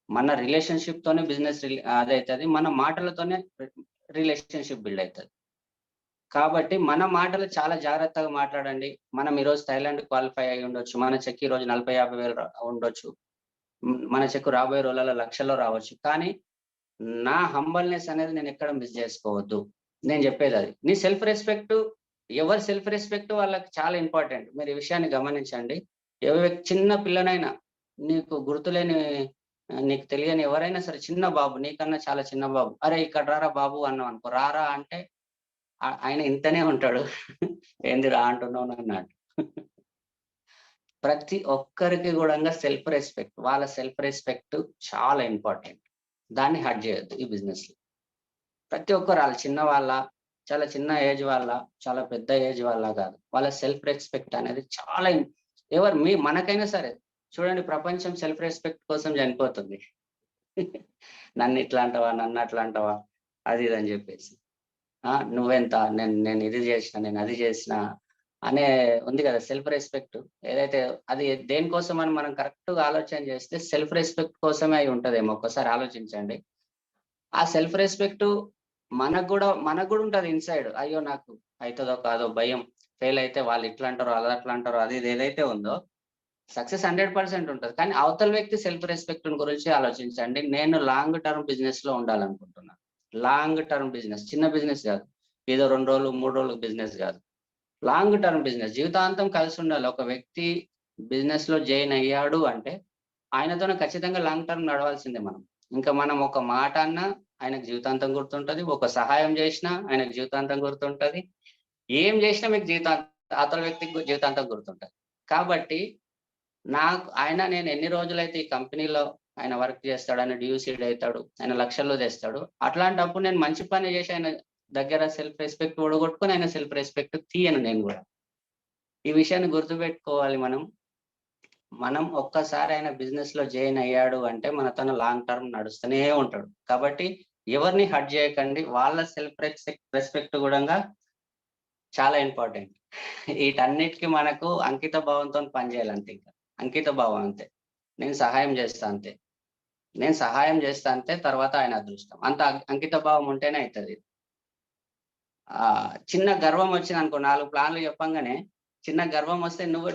మన రిలేషన్‌షిప్ తోనే బిజినెస్ అదైతది. మన మాటలతోనే రిలేషన్‌షిప్ బిల్డ్ అయితది. కాబట్టి మన మాటలు చాలా జాగ్రత్తగా మాట్లాడండి. మనం ఈరోజు థాయిలాండ్ క్వాలిఫై అయ్యి ఉండొచ్చు. మన చెక్ ఈరోజు 40,000, 50,000 ఉండొచ్చు. మన చెక్ రాబోయే రోజులలో లక్షల్లో రావచ్చు. కానీ నా హంబల్‌నెస్ అనేది నేను ఎక్కడ మిస్ చేసుకోవద్దు. నేను చెప్పేదది. నీ సెల్ఫ్ రెస్పెక్ట్, ఎవరి సెల్ఫ్ రెస్పెక్ట్ వాళ్ళకి చాలా ఇంపార్టెంట్. మీరు ఈ విషయాన్ని గమనించండి. చిన్న పిల్లనైనా నీకు గుర్తులేని నీకు తెలియని ఎవరైనా సరే, చిన్న బాబు, నీకన్నా చాలా చిన్న బాబు, "అరే ఇక్కడ రారా బాబు" అన్నావు అనుకో, రారా అంటే ఆయన ఇంతనే ఉంటాడు. "ఏంది రా అంటున్నావు" అన్నాడు. ప్రతి ఒక్కరికి గూడంగా సెల్ఫ్ రెస్పెక్ట్, వాళ్ళ సెల్ఫ్ రెస్పెక్ట్ చాలా ఇంపార్టెంట్. దాన్ని హర్ట్ చేయొద్దు ఈ బిజినెస్‌లో. ప్రతి ఒక్కరు చాలా చిన్న ఏజ్ వాళ్ళ, చాలా పెద్ద ఏజ్ వాళ్ళ కాదు. వాళ్ళ సెల్ఫ్ రెస్పెక్ట్ అనేది చాలా మనకైనా సరే చూడండి, ప్రపంచం సెల్ఫ్ రెస్పెక్ట్ కోసం చనిపోతుంది. నన్ను ఇట్లా అంటావా, నన్ను అట్లా అంటావా, అది ఇది అని చెప్పేసి. నువ్వెంత, నేను ఇది చేసినా, నేను అది చేసినా అనే ఉంది కదా సెల్ఫ్ రెస్పెక్ట్. ఏదైతే అది దేనికోసం అని మనం కరెక్ట్‌గా ఆలోచన చేస్తే సెల్ఫ్ రెస్పెక్ట్ కోసమే అయి ఉంటదేమో, ఒక్కసారి ఆలోచించండి. ఆ సెల్ఫ్ రెస్పెక్ట్ మనకు గూడా ఉంటది ఇన్‌సైడ్. అయ్యో నాకు అయితదో కాదో భయం. ఫెయిల్ అయితే వాళ్ళు ఇట్లా అంటారో, అలా అట్లా అంటారో, అది ఇది ఏదైతే ఉందో సక్సెస్ 100% ఉంటది. కానీ అవతల వ్యక్తి సెల్ఫ్ రెస్పెక్ట్ గురించి ఆలోచించండి. నేను లాంగ్ టర్మ్ బిజినెస్‌లో ఉండాలనుకుంటున్నాను. లాంగ్ టర్మ్ బిజినెస్, చిన్న బిజినెస్ కాదు. ఏదో 2 రోజులు, 3 రోజులు బిజినెస్ కాదు. లాంగ్ టర్మ్ బిజినెస్, జీవితాంతం కలిసి ఉండాలి. ఒక వ్యక్తి బిజినెస్‌లో జాయిన్ అయ్యాడు అంటే ఆయనతోనే ఖచ్చితంగా లాంగ్ టర్మ్ నడవాల్సిందే మనం. ఇంకా మనం ఒక మాట అన్నా ఆయనకు జీవితాంతం గుర్తుంటది. ఒక సహాయం చేసినా ఆయనకు జీవితాంతం గుర్తుంటది. ఏం చేసినా మీకు అవతల వ్యక్తికి జీవితాంతం గుర్తుంటది. కాబట్టి నేను ఎన్ని రోజులైతే ఈ కంపెనీలో ఆయన వర్క్ చేస్తాడు, ఆయన డ్యూసీడ్ అవుతాడు, ఆయన లక్షల్లో తెస్తాడు. అట్లాంటప్పుడు నేను మంచి పని చేసి ఆయన దగ్గర సెల్ఫ్ రెస్పెక్ట్ ఓడగొట్టుకొని ఆయన సెల్ఫ్ రెస్పెక్ట్ తీయను నేను కూడా. ఈ విషయాన్ని గుర్తుపెట్టుకోవాలి మనం. మనం ఒక్కసారి ఆయన బిజినెస్ లో జాయిన్ అయ్యాడు అంటే మనతోనే లాంగ్ టర్మ్ నడుస్తూనే ఉంటాడు. కాబట్టి ఎవరిని హర్ట్ చేయకండి. వాళ్ళ సెల్ఫ్ రెస్పెక్ట్ కూడా చాలా ఇంపార్టెంట్. వీటన్నిటికి మనకు అంకిత భావంతో పనిచేయాలంతే. ఇంకా అంకిత భావం అంతే. నేను సహాయం చేస్తా అంతే, తర్వాత ఆయన అదృష్టం. అంత అంకిత భావం ఉంటేనే అవుతుంది. చిన్న గర్వం వచ్చిందనుకో, 4 ప్లాన్లు చెప్పంగానే చిన్న గర్వం వస్తే నువ్వు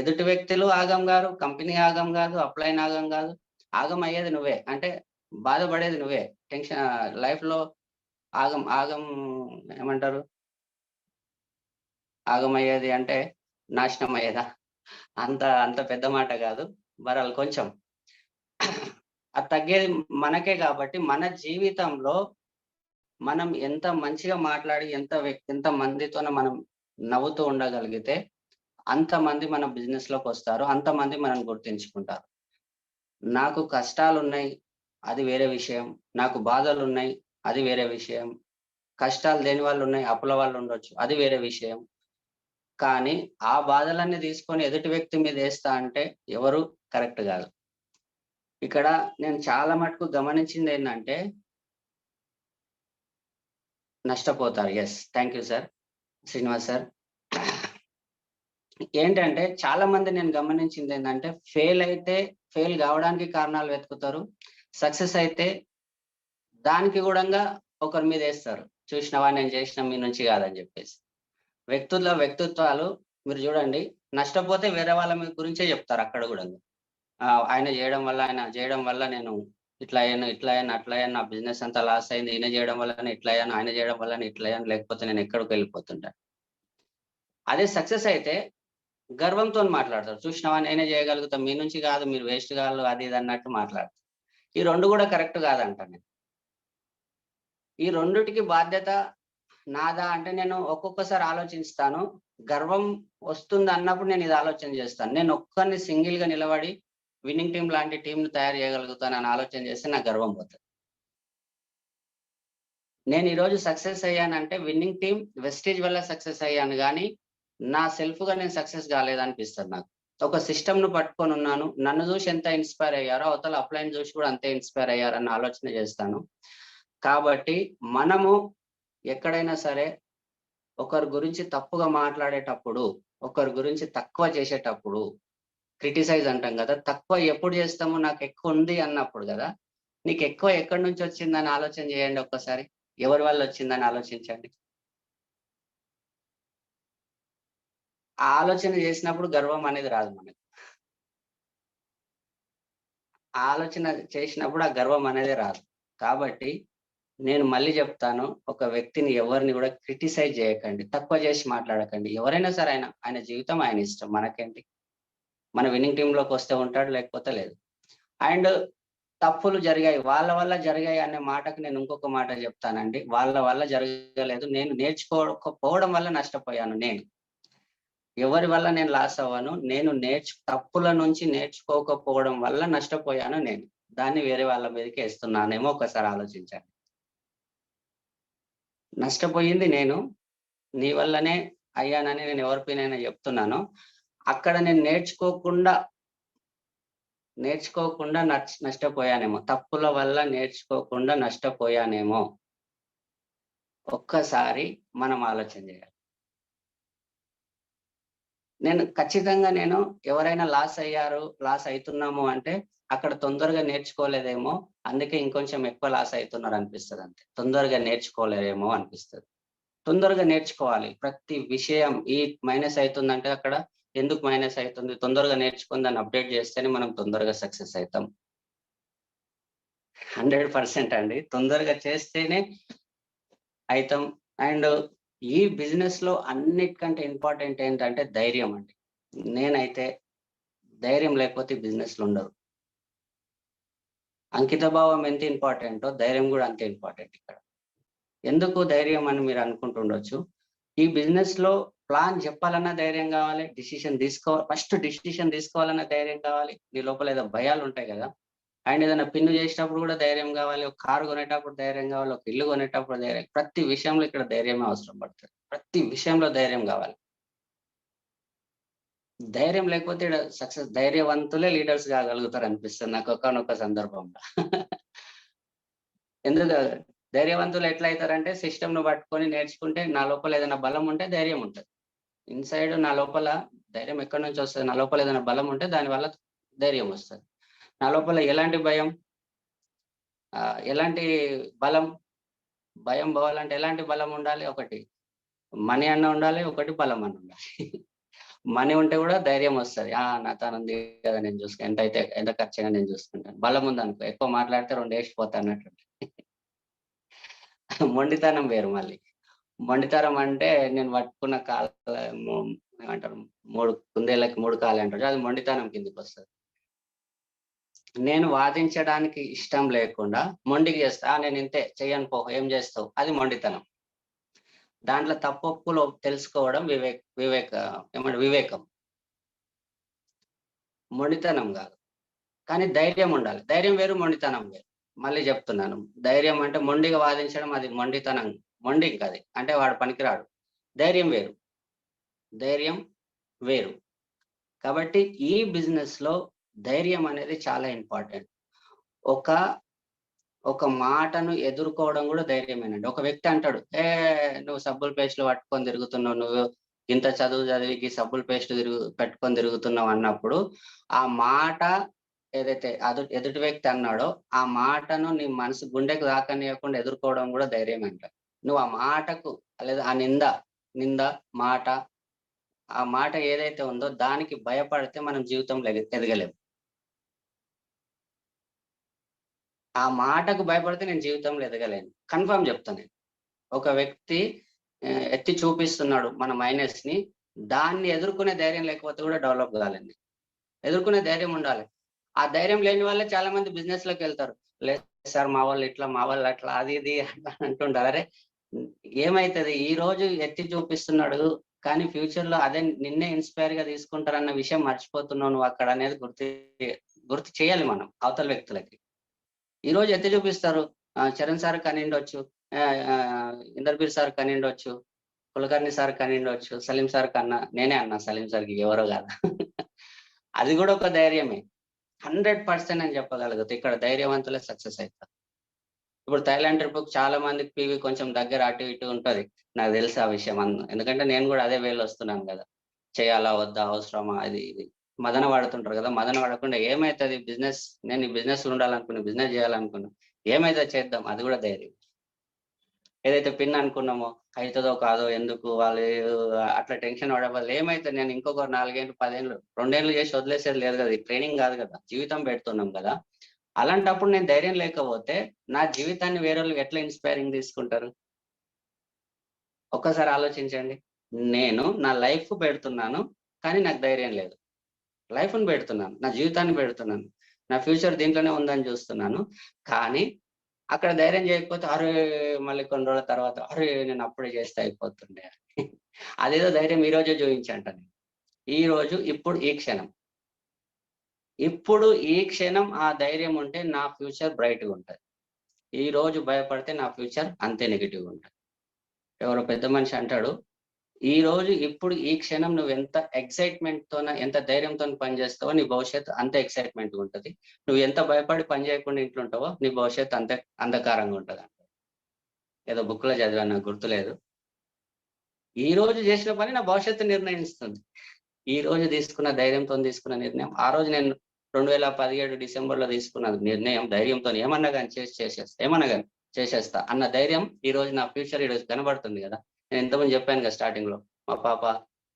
ఎదుటి వ్యక్తులు ఆగం గారు, కంపెనీ ఆగం కాదు, అప్లైన్ ఆగం కాదు, ఆగం అయ్యేది నువ్వే. అంటే బాధపడేది నువ్వే. టెన్షన్ లైఫ్ లో ఆగం ఏమంటారు, ఆగమయ్యేది అంటే నాశనం అయ్యేదా? అంత పెద్ద మాట కాదు. బరాలు కొంచెం అది తగ్గేది మనకే. కాబట్టి మన జీవితంలో మనం ఎంత మంచిగా మాట్లాడి ఎంత మందితోనే మనం నవ్వుతూ ఉండగలిగితే అంతమంది మన బిజినెస్ లోకి వస్తారు, అంతమంది మనం గుర్తించుకుంటారు. నాకు కష్టాలున్నాయి, అది వేరే విషయం. నాకు బాధలున్నాయి, అది వేరే విషయం. కష్టాలు దేని వాళ్ళు ఉన్నాయి, అప్పుల వాళ్ళు ఉండొచ్చు, అది వేరే విషయం. కానీ ఆ బాధలన్నీ తీసుకొని ఎదుటి వ్యక్తి మీద వేస్తా అంటే ఎవరు కరెక్ట్ కాదు. ఇక్కడ నేను చాలా మటుకు గమనించింది ఏంటంటే నష్టపోతారు. Yes, thank you sir, Srinivas sir. ఏంటంటే చాలా మంది నేను గమనించింది ఏంటంటే ఫెయిల్ కావడానికి కారణాలు వెతుకుతారు, సక్సెస్ అయితే దానికి కూడా ఒకరి మీద వేస్తారు, చూసినవా నేను చేసిన మీ నుంచి కాదని చెప్పేసి. వ్యక్తిత్వాలు మీరు చూడండి, నష్టపోతే వేరే వాళ్ళ మీద గురించే చెప్తారు అక్కడ కూడా. ఆయన చేయడం వల్ల నేను ఇట్లా అయ్యాను అట్లా అయ్యాను, నా బిజినెస్ అంతా లాస్ అయింది, ఈయన చేయడం వల్ల ఇట్లా అయ్యాను, ఆయన చేయడం వల్ల ఇట్లా అయ్యాను, లేకపోతే నేను ఎక్కడికి వెళ్ళిపోతుంటాను. అదే సక్సెస్ అయితే గర్వంతో మాట్లాడతారు, చూసినవా నేనే చేయగలుగుతాం, మీ నుంచి కాదు, మీరు వేస్ట్ కాదు, అది ఇది అన్నట్టు మాట్లాడతారు. ఈ రెండు కూడా కరెక్ట్ కాదంట నేను. ఈ రెండిటికి బాధ్యత నాదా అంటే నేను ఒక్కొక్కసారి ఆలోచిస్తాను. గర్వం వస్తుంది అన్నప్పుడు నేను ఇది ఆలోచన చేస్తాను. నేను ఒక్కరిని సింగిల్ గా నిలబడి విన్నింగ్ టీం లాంటి టీంను తయారు చేయగలుగుతానని ఆలోచన చేస్తే నాకు గర్వం పోతుంది. నేను ఈరోజు సక్సెస్ అయ్యానంటే విన్నింగ్ టీం వెస్టేజ్ వల్ల సక్సెస్ అయ్యాను, కానీ నా సెల్ఫ్ గా నేను సక్సెస్ కాలేదనిపిస్తుంది నాకు. ఒక సిస్టమ్ ను పట్టుకొని ఉన్నాను, నన్ను చూసి ఎంత ఇన్స్పైర్ అయ్యారో అవతల అప్లైన్ చూసి కూడా అంతే ఇన్స్పైర్ అయ్యారన్న ఆలోచన చేస్తాను. కాబట్టి మనము ఎక్కడైనా సరే ఒకరి గురించి తప్పుగా మాట్లాడేటప్పుడు, ఒకరి గురించి తక్కువ చేసేటప్పుడు, క్రిటిసైజ్ అంటాం కదా, తక్కువ ఎప్పుడు చేస్తాము, నాకు ఎక్కువ ఉంది అన్నప్పుడు కదా. నీకు ఎక్కువ ఎక్కడి నుంచి వచ్చిందని ఆలోచన చేయండి ఒక్కసారి, ఎవరి వల్ల వచ్చిందని ఆలోచించండి. ఆ ఆలోచన చేసినప్పుడు గర్వం అనేది రాదు మనకు. ఆలోచన చేసినప్పుడు ఆ గర్వం అనేది రాదు. కాబట్టి నేను మళ్ళీ చెప్తాను, ఒక వ్యక్తిని ఎవరిని కూడా క్రిటిసైజ్ చేయకండి, తక్కువ చేసి మాట్లాడకండి. ఎవరైనా సరే ఆయన జీవితం ఆయన ఇష్టం, మనకేంటి. మన విన్నింగ్ టీంలోకి వస్తే ఉంటాడు, లేకపోతే లేదు. అండ్ తప్పులు జరిగాయి, వాళ్ళ వల్ల జరిగాయి అనే మాటకు నేను ఇంకొక మాట చెప్తానండి. వాళ్ళ వల్ల జరగలేదు, నేను నేర్చుకోకపోవడం వల్ల నష్టపోయాను. నేను ఎవరి వల్ల నేను లాస్ అవ్వను, నేను తప్పుల నుంచి నేర్చుకోకపోవడం వల్ల నష్టపోయాను నేను. దాన్ని వేరే వాళ్ళ మీదకి వేస్తున్నానేమో ఒకసారి ఆలోచించండి. నష్టపోయింది నేను, నీ వల్లనే అయ్యానని నేను ఎవరిపైనైనా చెప్తున్నాను. అక్కడ నేను నేర్చుకోకుండా నష్టపోయానేమో, తప్పుల వల్ల నేర్చుకోకుండా నష్టపోయానేమో ఒక్కసారి మనం ఆలోచన చేయాలి. ఖచ్చితంగా నేను ఎవరైనా లాస్ అవుతున్నాము అంటే అక్కడ తొందరగా నేర్చుకోలేదేమో, అందుకే ఇంకొంచెం ఎక్కువ లాస్ అవుతున్నారు అనిపిస్తుంది. అంతే, తొందరగా నేర్చుకోలేదేమో అనిపిస్తుంది. తొందరగా నేర్చుకోవాలి ప్రతి విషయం. ఈ మైనస్ అవుతుందంటే అక్కడ ఎందుకు మైనస్ అవుతుంది, తొందరగా నేర్చుకుని దాన్ని అప్డేట్ చేస్తేనే మనం తొందరగా సక్సెస్ అవుతాం. 100% అండి, తొందరగా చేస్తేనే అవుతాం. అండ్ ఈ బిజినెస్ లో అన్నిటికంటే ఇంపార్టెంట్ ఏంటంటే ధైర్యం అండి. నేనైతే ధైర్యం లేకపోతే బిజినెస్ లో ఉండరు. అంకిత భావం ఎంత ఇంపార్టెంటో ధైర్యం కూడా అంతే ఇంపార్టెంట్ ఇక్కడ. ఎందుకు ధైర్యం అని మీరు అనుకుంటుండొచ్చు. ఈ బిజినెస్ లో ప్లాన్ చెప్పాలన్నా ధైర్యం కావాలి, ఫస్ట్ డిసిషన్ తీసుకోవాలన్నా ధైర్యం కావాలి. నీ లోపల ఏదో భయాలు ఉంటాయి కదా. అండ్ ఏదైనా పిన్ను చేసినప్పుడు కూడా ధైర్యం కావాలి, ఒక కారు కొనేటప్పుడు ధైర్యం కావాలి, ఒక ఇల్లు కొనేటప్పుడు ధైర్యం. ప్రతి విషయంలో ఇక్కడ ధైర్యమే అవసరం పడుతుంది. ప్రతి విషయంలో ధైర్యం కావాలి. ధైర్యం లేకపోతే సక్సెస్, ధైర్యవంతులే లీడర్స్ కాగలుగుతారు అనిపిస్తుంది నాకు ఒకనొక సందర్భంలో. ఎందుకు ధైర్యవంతులు ఎట్లా అవుతారంటే, సిస్టమ్ ను పట్టుకొని నేర్చుకుంటే నా లోపల ఏదైనా బలం ఉంటే ధైర్యం ఉంటుంది. ఇన్సైడ్ నా లోపల ధైర్యం ఎక్కడి నుంచి వస్తుంది, నా లోపల ఏదైనా బలం ఉంటే దాని వల్ల ధైర్యం వస్తుంది. నా లోపల ఎలాంటి భయం, ఎలాంటి భయం పోవాలంటే ఎలాంటి బలం ఉండాలి, ఒకటి మనీ అన్న ఉండాలి, ఒకటి బలం అన్న ఉండాలి. మనీ ఉంటే కూడా ధైర్యం వస్తుంది, నా తనుంది కదా నేను చూసుకుంటా, ఎంత ఖర్చు అయినా నేను చూసుకుంటాను. బలం ఉందనుకో, ఎక్కువ మాట్లాడితే 2 వేసిపోతా అన్నట్టు. మొండితనం వేరు. మళ్ళీ మొండితనం అంటే నేను పట్టుకున్న ఏమంటారు, 3 కుందేళ్ళకి 3 కాళ్ళు అంటారు, అది మొండితనం కిందకి వస్తుంది. నేను వాదించడానికి ఇష్టం లేకుండా మొండికి చేస్తా, నేను ఇంతే చెయ్యను పో, ఏం చేస్తావు, అది మొండితనం. దాంట్లో తప్పొప్పులు తెలుసుకోవడం వివేకం, మొండితనం కాదు. కానీ ధైర్యం ఉండాలి. ధైర్యం వేరు, మొండితనం వేరు. మళ్ళీ చెప్తున్నాను, ధైర్యం అంటే మొండిగా వాదించడం, అది మొండితనం. మొండి అది అంటే వాడు పనికిరాడు. ధైర్యం వేరు. కాబట్టి ఈ బిజినెస్ లో ధైర్యం అనేది చాలా ఇంపార్టెంట్. ఒక మాటను ఎదుర్కోవడం కూడా ధైర్యమేనండి. ఒక వ్యక్తి అంటాడు, నువ్వు సబ్బుల పేస్ట్లో పట్టుకొని తిరుగుతున్నావు, నువ్వు ఇంత చదువు చదివికి సబ్బులు పేస్ట్ పెట్టుకొని తిరుగుతున్నావు అన్నప్పుడు ఆ మాట ఏదైతే ఎదుటి వ్యక్తి అన్నాడో ఆ మాటను నీ మనసు గుండెకు దాకనీయకుండా ఎదుర్కోవడం కూడా ధైర్యం అంట. నువ్వు ఆ మాటకు లేదా ఆ నింద మాట ఆ మాట ఏదైతే ఉందో దానికి భయపడితే మనం జీవితంలో ఎదగలేము. ఆ మాటకు భయపడితే నేను జీవితంలో ఎదగలేను. కన్ఫర్మ్ చెప్తాను నేను. ఒక వ్యక్తి ఎత్తి చూపిస్తున్నాడు మన మైనస్ ని, దాన్ని ఎదుర్కొనే ధైర్యం లేకపోతే కూడా డెవలప్ కావాలండి. ఎదుర్కొనే ధైర్యం ఉండాలి. ఆ ధైర్యం లేని వాళ్ళే చాలా మంది బిజినెస్ లోకి వెళ్తారు. లేదు సార్ మా వాళ్ళు ఇట్లా, మా వాళ్ళు అట్లా, అది ఇది అంటుంటారు. అరే ఏమైతుంది, ఈ రోజు ఎత్తి చూపిస్తున్నాడు కానీ ఫ్యూచర్ లో అదే నిన్నే ఇన్స్పైర్ గా తీసుకుంటారన్న విషయం మర్చిపోతున్నావు నువ్వు అక్కడ అనేది గుర్తు చేయాలి మనం అవతల వ్యక్తులకి. ఈ రోజు ఎత్తి చూపిస్తారు, చరణ్ సార్ కనిండొచ్చు, ఇందర్బీర్ సార్ కనిండొచ్చు, కులకర్ణి సార్ కనిండొచ్చు, సలీం సార్ కన్నా నేనే అన్నా సలీం సార్కి ఎవరో కాదు. అది కూడా ఒక ధైర్యమే. 100% అని చెప్పగలుగుతా. ఇక్కడ ధైర్యవంతులే సక్సెస్ అవుతారు. ఇప్పుడు థైలాండ్ ట్రిప్ చాలా మందికి పివి కొంచెం దగ్గర అటు ఇటు ఉంటది, నాకు తెలుసు ఆ విషయం ఎందుకంటే నేను కూడా అదే వేలు వస్తున్నాను కదా. చేయాలా వద్దా, అవసరమా, అది ఇది మదన పడుతుంటారు కదా. మదన పడకుండా ఏమైతుంది బిజినెస్, నేను ఈ బిజినెస్ ఉండాలనుకున్నా, బిజినెస్ చేయాలనుకున్నా, ఏమైతే చేద్దాం, అది కూడా ధైర్యం. ఏదైతే పిన్ అనుకున్నామో అవుతుందో కాదో, ఎందుకు వాళ్ళు అట్లా టెన్షన్ పడే వాళ్ళు ఏమైతే, నేను ఇంకొక 4 ఏళ్ళు 10 ఏళ్ళు 2 ఏళ్ళు చేసి వదిలేసేది లేదు కదా. ట్రైనింగ్ కాదు కదా, జీవితం పెడుతున్నాం కదా. అలాంటప్పుడు నేను ధైర్యం లేకపోతే నా జీవితాన్ని వేరే వాళ్ళు ఎట్లా ఇన్స్పైరింగ్ తీసుకుంటారు? ఒక్కసారి ఆలోచించండి. నేను నా లైఫ్ పెడుతున్నాను కానీ నాకు ధైర్యం లేదు. లైఫ్ని పెడుతున్నాను, నా జీవితాన్ని పెడుతున్నాను, నా ఫ్యూచర్ దీంట్లోనే ఉందని చూస్తున్నాను. కానీ అక్కడ ధైర్యం చేయకపోతే అరే మళ్ళీ కొన్ని రోజుల తర్వాత అరే నేను అప్పుడే చేస్తే అయిపోతుండే. అదేదో ధైర్యం ఈ రోజే చూపించంటాను. ఈ రోజు ఇప్పుడు ఈ క్షణం, ఇప్పుడు ఈ క్షణం ఆ ధైర్యం ఉంటే నా ఫ్యూచర్ బ్రైట్గా ఉంటుంది. ఈ రోజు భయపడితే నా ఫ్యూచర్ అంతే నెగిటివ్గా ఉంటుంది. ఎవరో పెద్ద మనిషి అంటాడు, ఈ రోజు ఇప్పుడు ఈ క్షణం నువ్వు ఎంత ఎక్సైట్మెంట్తో ఎంత ధైర్యంతో పనిచేస్తావో నీ భవిష్యత్తు అంత ఎక్సైట్మెంట్గా ఉంటుంది. నువ్వు ఎంత భయపడి పని చేయకుండా ఇంట్లో ఉంటావో నీ భవిష్యత్తు అంతే అంధకారంగా ఉంటుంది అంట. ఏదో బుక్లో చదివాను, నాకు గుర్తులేదు. ఈ రోజు చేసిన పని నా భవిష్యత్తు నిర్ణయిస్తుంది. ఈ రోజు తీసుకున్న ధైర్యంతో తీసుకున్న నిర్ణయం, ఆ రోజు నేను 2017 డిసెంబర్లో తీసుకున్న నిర్ణయం ధైర్యంతో ఏమన్నా కానీ చేసేస్తా అన్న ధైర్యం ఈ రోజు నా ఫ్యూచర్ ఈ రోజు కనబడుతుంది కదా. నేను ఎంతమంది చెప్పాను కదా స్టార్టింగ్ లో, మా పాప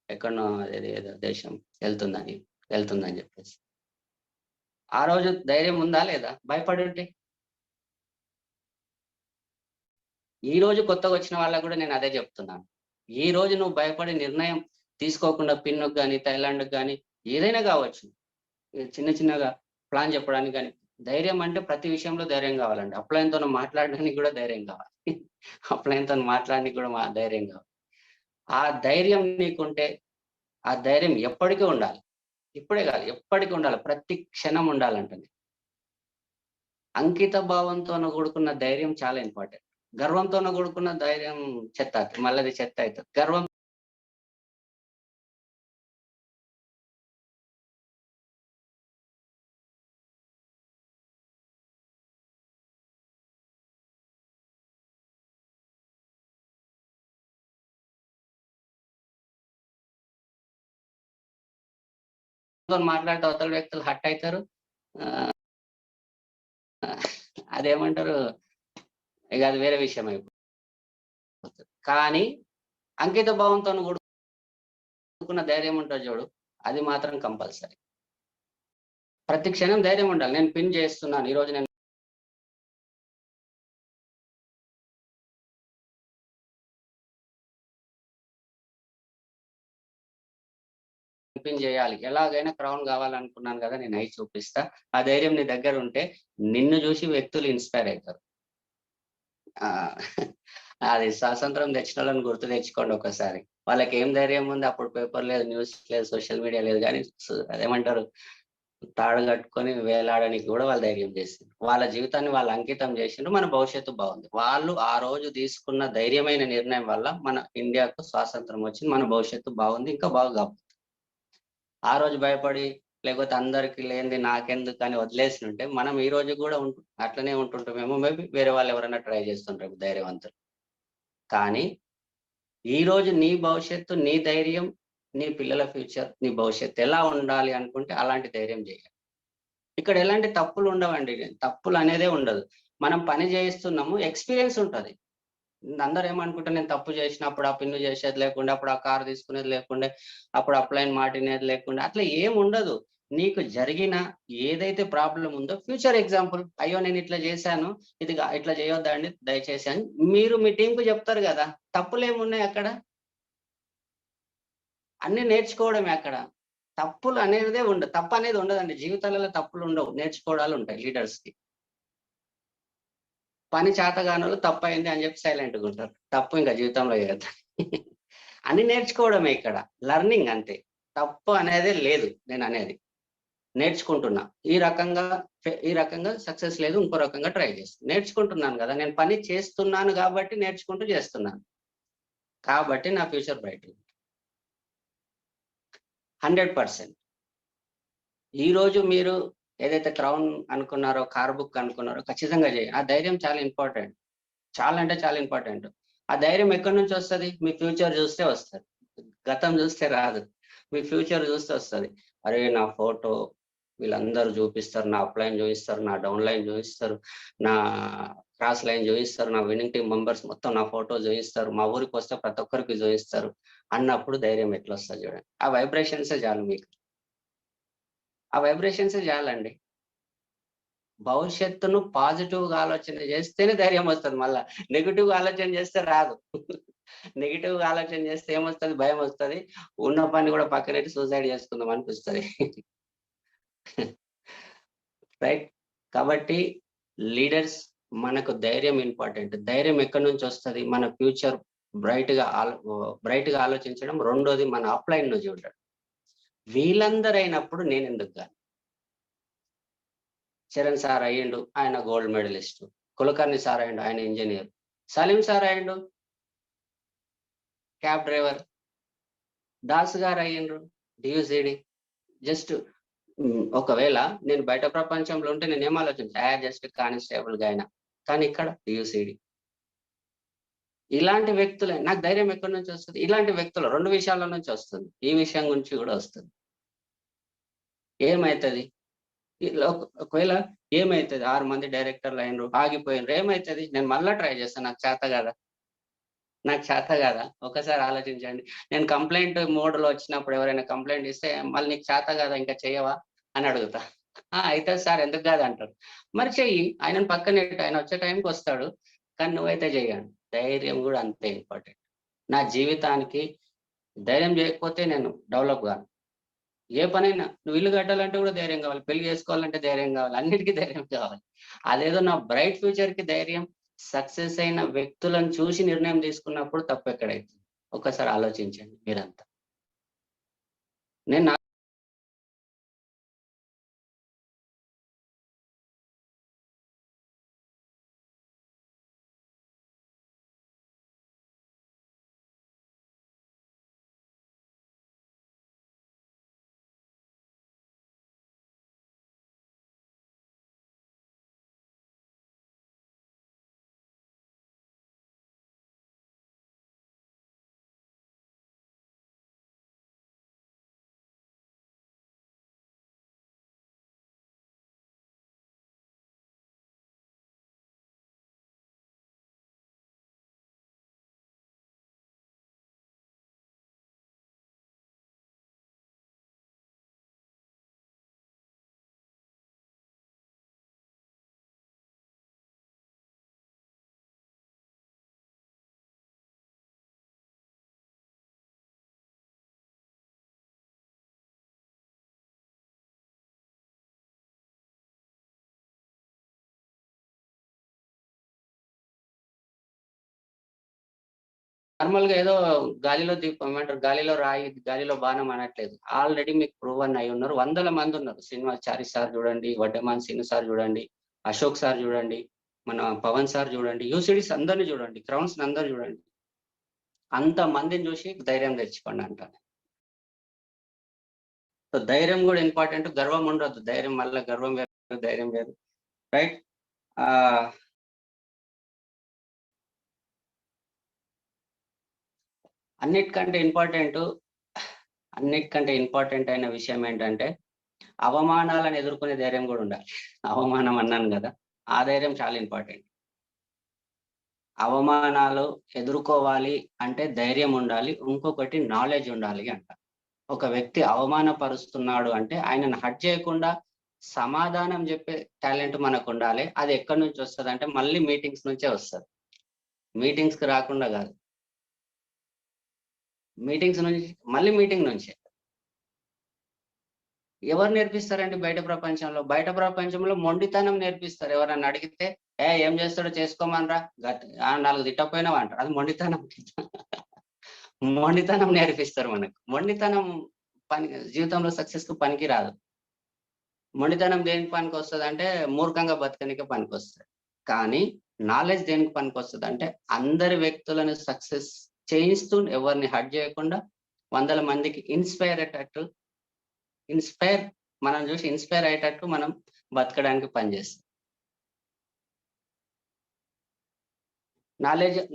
ఎక్కడనో ఏదో దేశం వెళ్తుందని చెప్పేసి. ఆ రోజు ధైర్యం ఉందా లేదా? భయపడి ఉంటే. ఈ రోజు కొత్తగా వచ్చిన వాళ్ళకు కూడా నేను అదే చెప్తున్నాను. ఈ రోజు నువ్వు భయపడి నిర్ణయం తీసుకోకుండా పిన్నుకు కానీ థైలాండ్కి కానీ ఏదైనా కావచ్చు, చిన్నగా ప్లాన్ చెప్పడానికి కానీ, ధైర్యం అంటే ప్రతి విషయంలో ధైర్యం కావాలండి. అప్లైన్తో మాట్లాడడానికి కూడా ధైర్యం కావాలి. అప్లైన్తో మాట్లాడడానికి కూడా ధైర్యం కావాలి. ఆ ధైర్యం నీకుంటే ఆ ధైర్యం ఎప్పటికీ ఉండాలి. ఇప్పుడే కాదు, ఎప్పటికీ ఉండాలి, ప్రతి క్షణం ఉండాలంటే. అంకిత భావంతో కూడుకున్న ధైర్యం చాలా ఇంపార్టెంట్. గర్వంతో కూడుకున్న ధైర్యం చెత్త, మళ్ళీ అది చెత్త అవుతుంది. గర్వం మాట్లాడితే అవతల వ్యక్తులు హట్ అవుతారు. అదేమంటారు ఇక, అది వేరే విషయం అయిపోతుంది. కానీ అంకిత భావంతో కూడుకున్న ధైర్యం ఉంటుంది చూడు, అది మాత్రం కంపల్సరీ. ప్రతి క్షణం ధైర్యం ఉండాలి. నేను పిన్ చేస్తున్నాను, ఈరోజు నేను పిన్ చేయాలి, ఎలాగైనా క్రౌన్ కావాలనుకున్నాను కదా, నేను అయి చూపిస్తా. ఆ ధైర్యం నీ దగ్గర ఉంటే నిన్ను చూసి వ్యక్తులు ఇన్స్పైర్ అవుతారు. అది స్వాతంత్రం తెచ్చిన వాళ్ళని గుర్తు తెచ్చుకోండి ఒకసారి. వాళ్ళకి ఏం ధైర్యం ఉంది, అప్పుడు పేపర్ లేదు, న్యూస్ లేదు, సోషల్ మీడియా లేదు, కానీ అదేమంటారు తాడు కట్టుకొని వేలాడడానికి కూడా వాళ్ళు ధైర్యం చేసిండ్రు. వాళ్ళ జీవితాన్ని వాళ్ళు అంకితం చేసిండ్రు. మన భవిష్యత్తు బాగుంది. వాళ్ళు ఆ రోజు తీసుకున్న ధైర్యమైన నిర్ణయం వల్ల మన ఇండియాకు స్వాతంత్రం వచ్చింది, మన భవిష్యత్తు బాగుంది, ఇంకా బాగా. ఆ రోజు భయపడి లేకపోతే అందరికి లేనిది నాకెందుకు అని వదిలేసి ఉంటే మనం ఈ రోజు కూడా అట్లనే ఉంటుంటామేమో. మేబీ వేరే వాళ్ళు ఎవరైనా ట్రై చేస్తుంటారు ధైర్యవంతులు. కానీ ఈ రోజు నీ భవిష్యత్తు, నీ ధైర్యం, నీ పిల్లల ఫ్యూచర్, నీ భవిష్యత్తు ఎలా ఉండాలి అనుకుంటే అలాంటి ధైర్యం చేయాలి. ఇక్కడ ఎలాంటి తప్పులు ఉండవండి. తప్పులు అనేదే ఉండదు. మనం పని చేయిస్తున్నాము, ఎక్స్పీరియన్స్ ఉంటది. అందరూ ఏమనుకుంటారు, నేను తప్పు చేసినప్పుడు ఆ పిన్ను చేసేది లేకుండా, అప్పుడు ఆ కారు తీసుకునేది లేకుండా, అప్పుడు అప్లైన్ మాటినేది లేకుండా, అట్లా ఏం ఉండదు. నీకు జరిగిన ఏదైతే ప్రాబ్లం ఉందో ఫ్యూచర్ ఎగ్జాంపుల్, అయ్యో నేను ఇట్లా చేశాను, ఇది ఇట్లా చేయొద్దండి దయచేసి అని మీరు మీ టీంకు చెప్తారు కదా. తప్పులు ఏమున్నాయి అక్కడ? అన్ని నేర్చుకోవడమే అక్కడ. తప్పులు అనేదే ఉండదు. తప్పు అనేది ఉండదండి. జీవితాలలో తప్పులు ఉండవు, నేర్చుకోవడాలు ఉంటాయి లీడర్స్ కి. పని చేతగానోళ్ళు తప్పు అయింది అని చెప్పి సైలెంట్గా ఉంటారు. తప్పు ఇంకా జీవితంలో చేయొద్దు. అని నేర్చుకోవడమే ఇక్కడ, లర్నింగ్ అంతే. తప్పు అనేది లేదు. నేను అనేది నేర్చుకుంటున్నా. ఈ రకంగా సక్సెస్ లేదు, ఇంకో రకంగా ట్రై చేస్తాను. నేర్చుకుంటున్నాను కదా, నేను పని చేస్తున్నాను కాబట్టి నేర్చుకుంటూ చేస్తున్నాను. కాబట్టి నా ఫ్యూచర్ బ్రైట్. 100%. ఈ రోజు మీరు ఏదైతే క్రౌన్ అనుకున్నారో, కార్ బుక్ అనుకున్నారో ఖచ్చితంగా చేయండి. ఆ ధైర్యం చాలా ఇంపార్టెంట్. చాలా అంటే చాలా ఇంపార్టెంట్. ఆ ధైర్యం ఎక్కడి నుంచి వస్తుంది? మీ ఫ్యూచర్ చూస్తే వస్తుంది. గతం చూస్తే రాదు. మీ ఫ్యూచర్ చూస్తే వస్తుంది. అరే నా ఫోటో వీళ్ళందరూ చూపిస్తారు, నా అప్లైన్ చూపిస్తారు, నా డౌన్ లైన్ చూపిస్తారు, నా క్రాస్ లైన్ చూపిస్తారు, నా విన్నింగ్ టీమ్ మెంబర్స్ మొత్తం నా ఫోటో చూపిస్తారు, మా ఊరికి వస్తే ప్రతి ఒక్కరికి చూపిస్తారు అన్నప్పుడు ధైర్యం ఎట్లా వస్తుంది చూడండి. ఆ వైబ్రేషన్సే చాలు మీకు. ఆ వైబ్రేషన్సే చాలండి. భవిష్యత్తును పాజిటివ్ గా ఆలోచన చేస్తేనే ధైర్యం వస్తుంది. మళ్ళా నెగిటివ్ గా ఆలోచన చేస్తే రాదు. నెగిటివ్ గా ఆలోచన చేస్తే ఏమొస్తుంది? భయం వస్తుంది. ఉన్న పని కూడా పక్కనెట్టి సూసైడ్ చేసుకుందాం అనిపిస్తుంది. రైట్. కాబట్టి లీడర్స్, మనకు ధైర్యం ఇంపార్టెంట్. ధైర్యం ఎక్కడి నుంచి వస్తుంది? మన ఫ్యూచర్ బ్రైట్ గా ఆలోచించడం. రెండోది మన అప్లైన్ ను చూడడం. వీళ్ళందరూ అయినప్పుడు నేను ఎందుకు కాదు? చరణ్ సార్ అయ్యిండు, ఆయన గోల్డ్ మెడలిస్ట్. కులకర్ణి సార్ అయ్యిండు, ఆయన ఇంజనీర్. సలీం సార్ అయ్యిండు, క్యాబ్ డ్రైవర్. దాస్ గారు అయ్యిండ్రు, డియూసిడి. జస్ట్ ఒకవేళ నేను బయట ప్రపంచంలో ఉంటే నేను ఏం ఆలోచించా, జస్ట్ కానిస్టేబుల్ గా అయినా, కానీ ఇక్కడ డియూసిడి. ఇలాంటి వ్యక్తులే. నాకు ధైర్యం ఎక్కడి నుంచి వస్తుంది? ఇలాంటి వ్యక్తులు 2 విషయాల నుంచి వస్తుంది. ఈ విషయం గురించి కూడా వస్తుంది. ఏమైతుంది ఒకవేళ? ఏమైతుంది? 6 మంది డైరెక్టర్లు అయినరు, ఆగిపోయినరు, ఏమైతుంది? నేను మళ్ళా ట్రై చేస్తాను. నాకు చేత కదా, నాకు చేత కదా. ఒకసారి ఆలోచించండి. నేను కంప్లైంట్ మోడ్ లో వచ్చినప్పుడు ఎవరైనా కంప్లైంట్ ఇస్తే, మళ్ళీ నీకు చేత కదా ఇంకా చేయవా అని అడుగుతా. అయితే సార్ ఎందుకు కాదు అంటారు. మరి చెయ్యి, ఆయనను పక్కన ఆయన వచ్చే టైంకి వస్తాడు, కానీ నువ్వైతే చెయ్యండి. ధైర్యం కూడా అంతే ఇంపార్టెంట్. నా జీవితానికి ధైర్యం చేయకపోతే నేను డెవలప్ కాను. ఏ పనైనా, నువ్వు ఇల్లు కట్టాలంటే కూడా ధైర్యం కావాలి, పెళ్లి చేసుకోవాలంటే ధైర్యం కావాలి, అన్నిటికీ ధైర్యం కావాలి. అదేదో నా బ్రైట్ ఫ్యూచర్ కి ధైర్యం, సక్సెస్ అయిన వ్యక్తులను చూసి నిర్ణయం తీసుకున్నప్పుడు తప్పు ఎక్కడైతుంది? ఒకసారి ఆలోచించండి మీరంతా. నేను నార్మల్ గా ఏదో గాలిలో దీపం ఏమంటారు, గాలిలో రాయి, గాలిలో బాణం అనట్లేదు. ఆల్రెడీ మీకు ప్రూవన్ అయి ఉన్నారు. 100 మంది ఉన్నారు. శ్రీనివాచారి సార్ చూడండి, వడ్డమాన్ శ్రీను సార్ చూడండి, అశోక్ సార్ చూడండి, మన పవన్ సార్ చూడండి, యూసిడీస్ అందరిని చూడండి, క్రౌన్స్ అందరు చూడండి. అంత మందిని చూసి ధైర్యం తెచ్చుకోండి అంటాను. సో ధైర్యం కూడా ఇంపార్టెంట్. గర్వం ఉండదు. ధైర్యం మళ్ళీ గర్వం వేరు, ధైర్యం వేరు. రైట్. అన్నిటికంటే ఇంపార్టెంట్ అయిన విషయం ఏంటంటే అవమానాలను ఎదుర్కొనే ధైర్యం కూడా ఉండాలి. అవమానం అన్నాను కదా, ఆ ధైర్యం చాలా ఇంపార్టెంట్. అవమానాలు ఎదుర్కోవాలి అంటే ధైర్యం ఉండాలి, ఇంకొకటి నాలెడ్జ్ ఉండాలి అంట. ఒక వ్యక్తి అవమానపరుస్తున్నాడు అంటే ఆయనను హర్ట్ చేయకుండా సమాధానం చెప్పే టాలెంట్ మనకు ఉండాలి. అది ఎక్కడి నుంచి వస్తుంది అంటే మళ్ళీ మీటింగ్స్ నుంచే వస్తుంది. మీటింగ్స్కి రాకుండా కాదు, మీటింగ్స్ నుంచి మళ్ళీ మీటింగ్ నుంచే. ఎవరు నేర్పిస్తారండి బయట ప్రపంచంలో? బయట ప్రపంచంలో మొండితనం నేర్పిస్తారు. ఎవరన్నా అడిగితే ఏం చేస్తాడో చేసుకోమనరా, 4 తిట్టపోయినావు అంటారు. అది మొండితనం. మొండితనం నేర్పిస్తారు మనకు. మొండితనం పని జీవితంలో సక్సెస్ కు పనికి రాదు. మొండితనం దేనికి పనికి వస్తుంది అంటే మూర్ఖంగా బతకనికే పనికి వస్తుంది. కానీ నాలెడ్జ్ దేనికి పనికి వస్తుంది అంటే అందరి వ్యక్తులను సక్సెస్ చేయిస్తూ ఎవరిని హర్ట్ చేయకుండా 100 మందికి మనం చూసి ఇన్స్పైర్ అయ్యేటట్టు మనం బతకడానికి పనిచేస్తాం.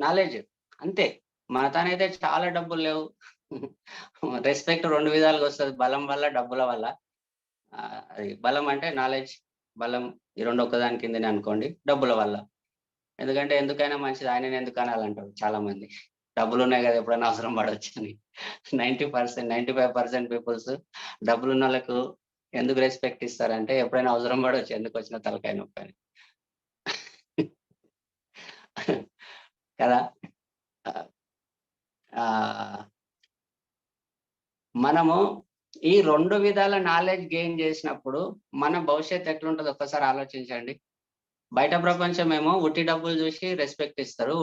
నాలెడ్జ్ అంతే. మన తానైతే చాలా డబ్బులు లేవు. రెస్పెక్ట్ 2 విధాలుగా వస్తుంది, బలం వల్ల, డబ్బుల వల్ల. అది బలం అంటే నాలెడ్జ్, బలం ఈ 2 ఒక్కదాని కిందనే అనుకోండి. డబ్బుల వల్ల, ఎందుకంటే ఎందుకైనా మంచిది ఆయనని ఎందుకు అనాలంటారు చాలా మంది. డబ్బులు ఉన్నాయి కదా ఎప్పుడైనా అవసరం పడవచ్చు అని. 95% పీపుల్స్ డబ్బులు ఉన్న వాళ్ళకు ఎందుకు రెస్పెక్ట్ ఇస్తారంటే ఎప్పుడైనా అవసరం పడవచ్చు, ఎందుకు వచ్చిన తలకాయ నొప్పి అని కదా. మనము ఈ 2 విధాల నాలెడ్జ్ గెయిన్ చేసినప్పుడు మన భవిష్యత్తు ఎట్లుంటుందో ఒక్కసారి ఆలోచించండి. బయట ప్రపంచం ఏమో ఉట్టి డబ్బులు చూసి రెస్పెక్ట్ ఇస్తారు.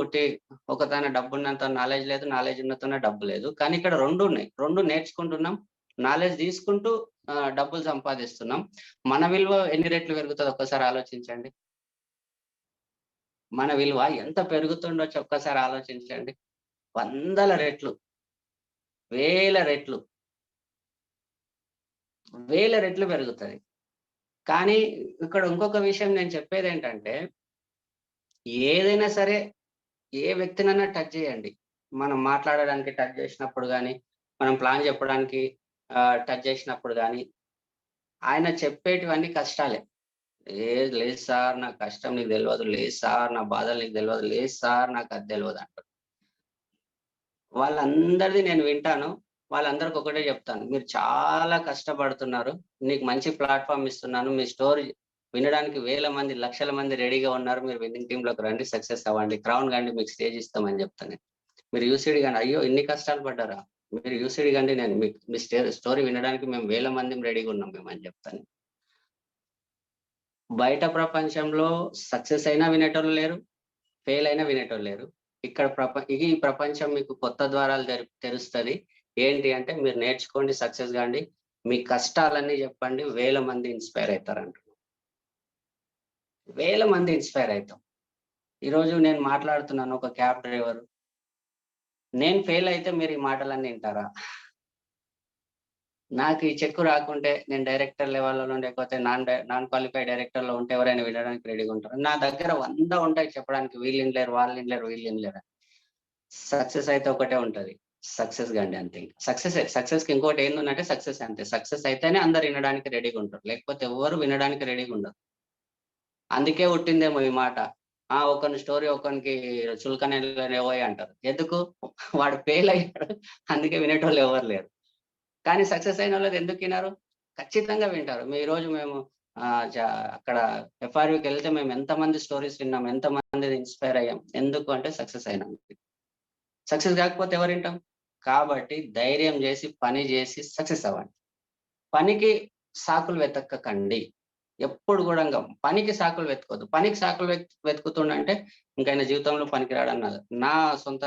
ఒక తన డబ్బు ఉన్నంత నాలెడ్జ్ లేదు, నాలెడ్జ్ ఉన్నంత డబ్బు లేదు. కానీ ఇక్కడ 2 ఉన్నాయి. 2 నేర్చుకుంటున్నాం, నాలెడ్జ్ తీసుకుంటూ డబ్బులు సంపాదిస్తున్నాం. మన విలువ ఎన్ని రెట్లు పెరుగుతుంది ఒక్కసారి ఆలోచించండి. మన విలువ ఎంత పెరుగుతుండొచ్చు ఒక్కసారి ఆలోచించండి. 100 రెట్లు, 1000 రెట్లు పెరుగుతుంది. కానీ ఇక్కడ ఇంకొక విషయం నేను చెప్పేది ఏంటంటే, ఏదైనా సరే ఏ వ్యక్తినైనా టచ్ చేయండి. మనం మాట్లాడడానికి టచ్ చేసినప్పుడు కానీ, మనం ప్లాన్ చెప్పడానికి టచ్ చేసినప్పుడు కానీ, ఆయన చెప్పేటివన్నీ కష్టాలే. లేదు సార్ నా కష్టం నీకు తెలియదు, లేదు సార్ నా బాధలు నీకు తెలియదు, లేదు సార్ నాకు అది తెలియదు అంటారు. వాళ్ళందరిది నేను వింటాను, వాళ్ళందరికి ఒకటే చెప్తాను, మీరు చాలా కష్టపడుతున్నారు, నీకు మంచి ప్లాట్ఫామ్ ఇస్తున్నాను, మీ స్టోరీ వినడానికి 1000 మంది 1,00,000 మంది రెడీగా ఉన్నారు, మీరు విన్నింగ్ టీంలోకి రండి, సక్సెస్ అవ్వండి, క్రౌన్ కండి, మీకు స్టేజ్ ఇస్తామని చెప్తాను. మీరు యూసీడీ కండి, అయ్యో ఇన్ని కష్టాలు పడ్డారా, మీరు యూసీడీ కండి, నేను మీ స్టోరీ వినడానికి మేము 1000 మంది రెడీగా ఉన్నాం మేము అని చెప్తాను. బయట ప్రపంచంలో సక్సెస్ అయినా వినేటోళ్ళు లేరు, ఫెయిల్ అయినా వినేటోళ్ళు లేరు. ఇక్కడ ఈ ప్రపంచం మీకు కొత్త ద్వారాలు తెరుస్తుంది. ఏంటి అంటే మీరు నేర్చుకోండి, సక్సెస్ కాండి, మీ కష్టాలన్నీ చెప్పండి, 1000 మంది ఇన్స్పైర్ అవుతారంట. 1000 మంది ఇన్స్పైర్ అవుతాం. ఈరోజు నేను మాట్లాడుతున్నాను, ఒక క్యాబ్ డ్రైవర్, నేను ఫెయిల్ అయితే మీరు ఈ మాటలన్నీ వింటారా? నాకు ఈ చెక్కు రాకుంటే నేను డైరెక్టర్ లెవెల్లో లేకపోతే నాన్ క్వాలిఫైడ్ డైరెక్టర్ లో ఉంటే ఎవరైనా వినడానికి రెడీగా ఉంటారు. నా దగ్గర 100 ఉంటాయి చెప్పడానికి, వీళ్ళు వినలేరు, వాళ్ళు వినలేరు, వీళ్ళు వినలేరు. సక్సెస్ అయితే ఒకటే ఉంటది, సక్సెస్ కండి అంతే. సక్సెస్ కి ఇంకోటి ఏంటంటే సక్సెస్ అంతే. సక్సెస్ అయితేనే అందరు వినడానికి రెడీగా ఉంటారు, లేకపోతే ఎవరు వినడానికి రెడీగా ఉండరు. అందుకే పుట్టిందేమో ఈ మాట, ఒకని స్టోరీ ఒకనికి చులకనేవో అంటారు. ఎందుకు? వాడు ఫెయిల్ అయ్యాడు, అందుకే వినేటోళ్ళు ఎవరు లేరు. కానీ సక్సెస్ అయిన వాళ్ళది ఎందుకు విన్నారు? ఖచ్చితంగా వింటారు. ఈ రోజు మేము అక్కడ ఎఫ్ఆర్యూకి వెళ్తే మేము ఎంతమంది స్టోరీస్ విన్నాం, ఎంతమంది ఇన్స్పైర్ అయ్యాం. ఎందుకు అంటే సక్సెస్ అయినాం. సక్సెస్ కాకపోతే ఎవరు వింటాం? కాబట్టి ధైర్యం చేసి పని చేసి సక్సెస్ అవ్వండి. పనికి సాకులు వెతకకండి. ఎప్పుడు కూడా పనికి సాకులు వెతుకోద్దు. పనికి సాకులు వెతుకుతుండంటే ఇంకైనా జీవితంలో పనికి రాడన్నది నా సొంత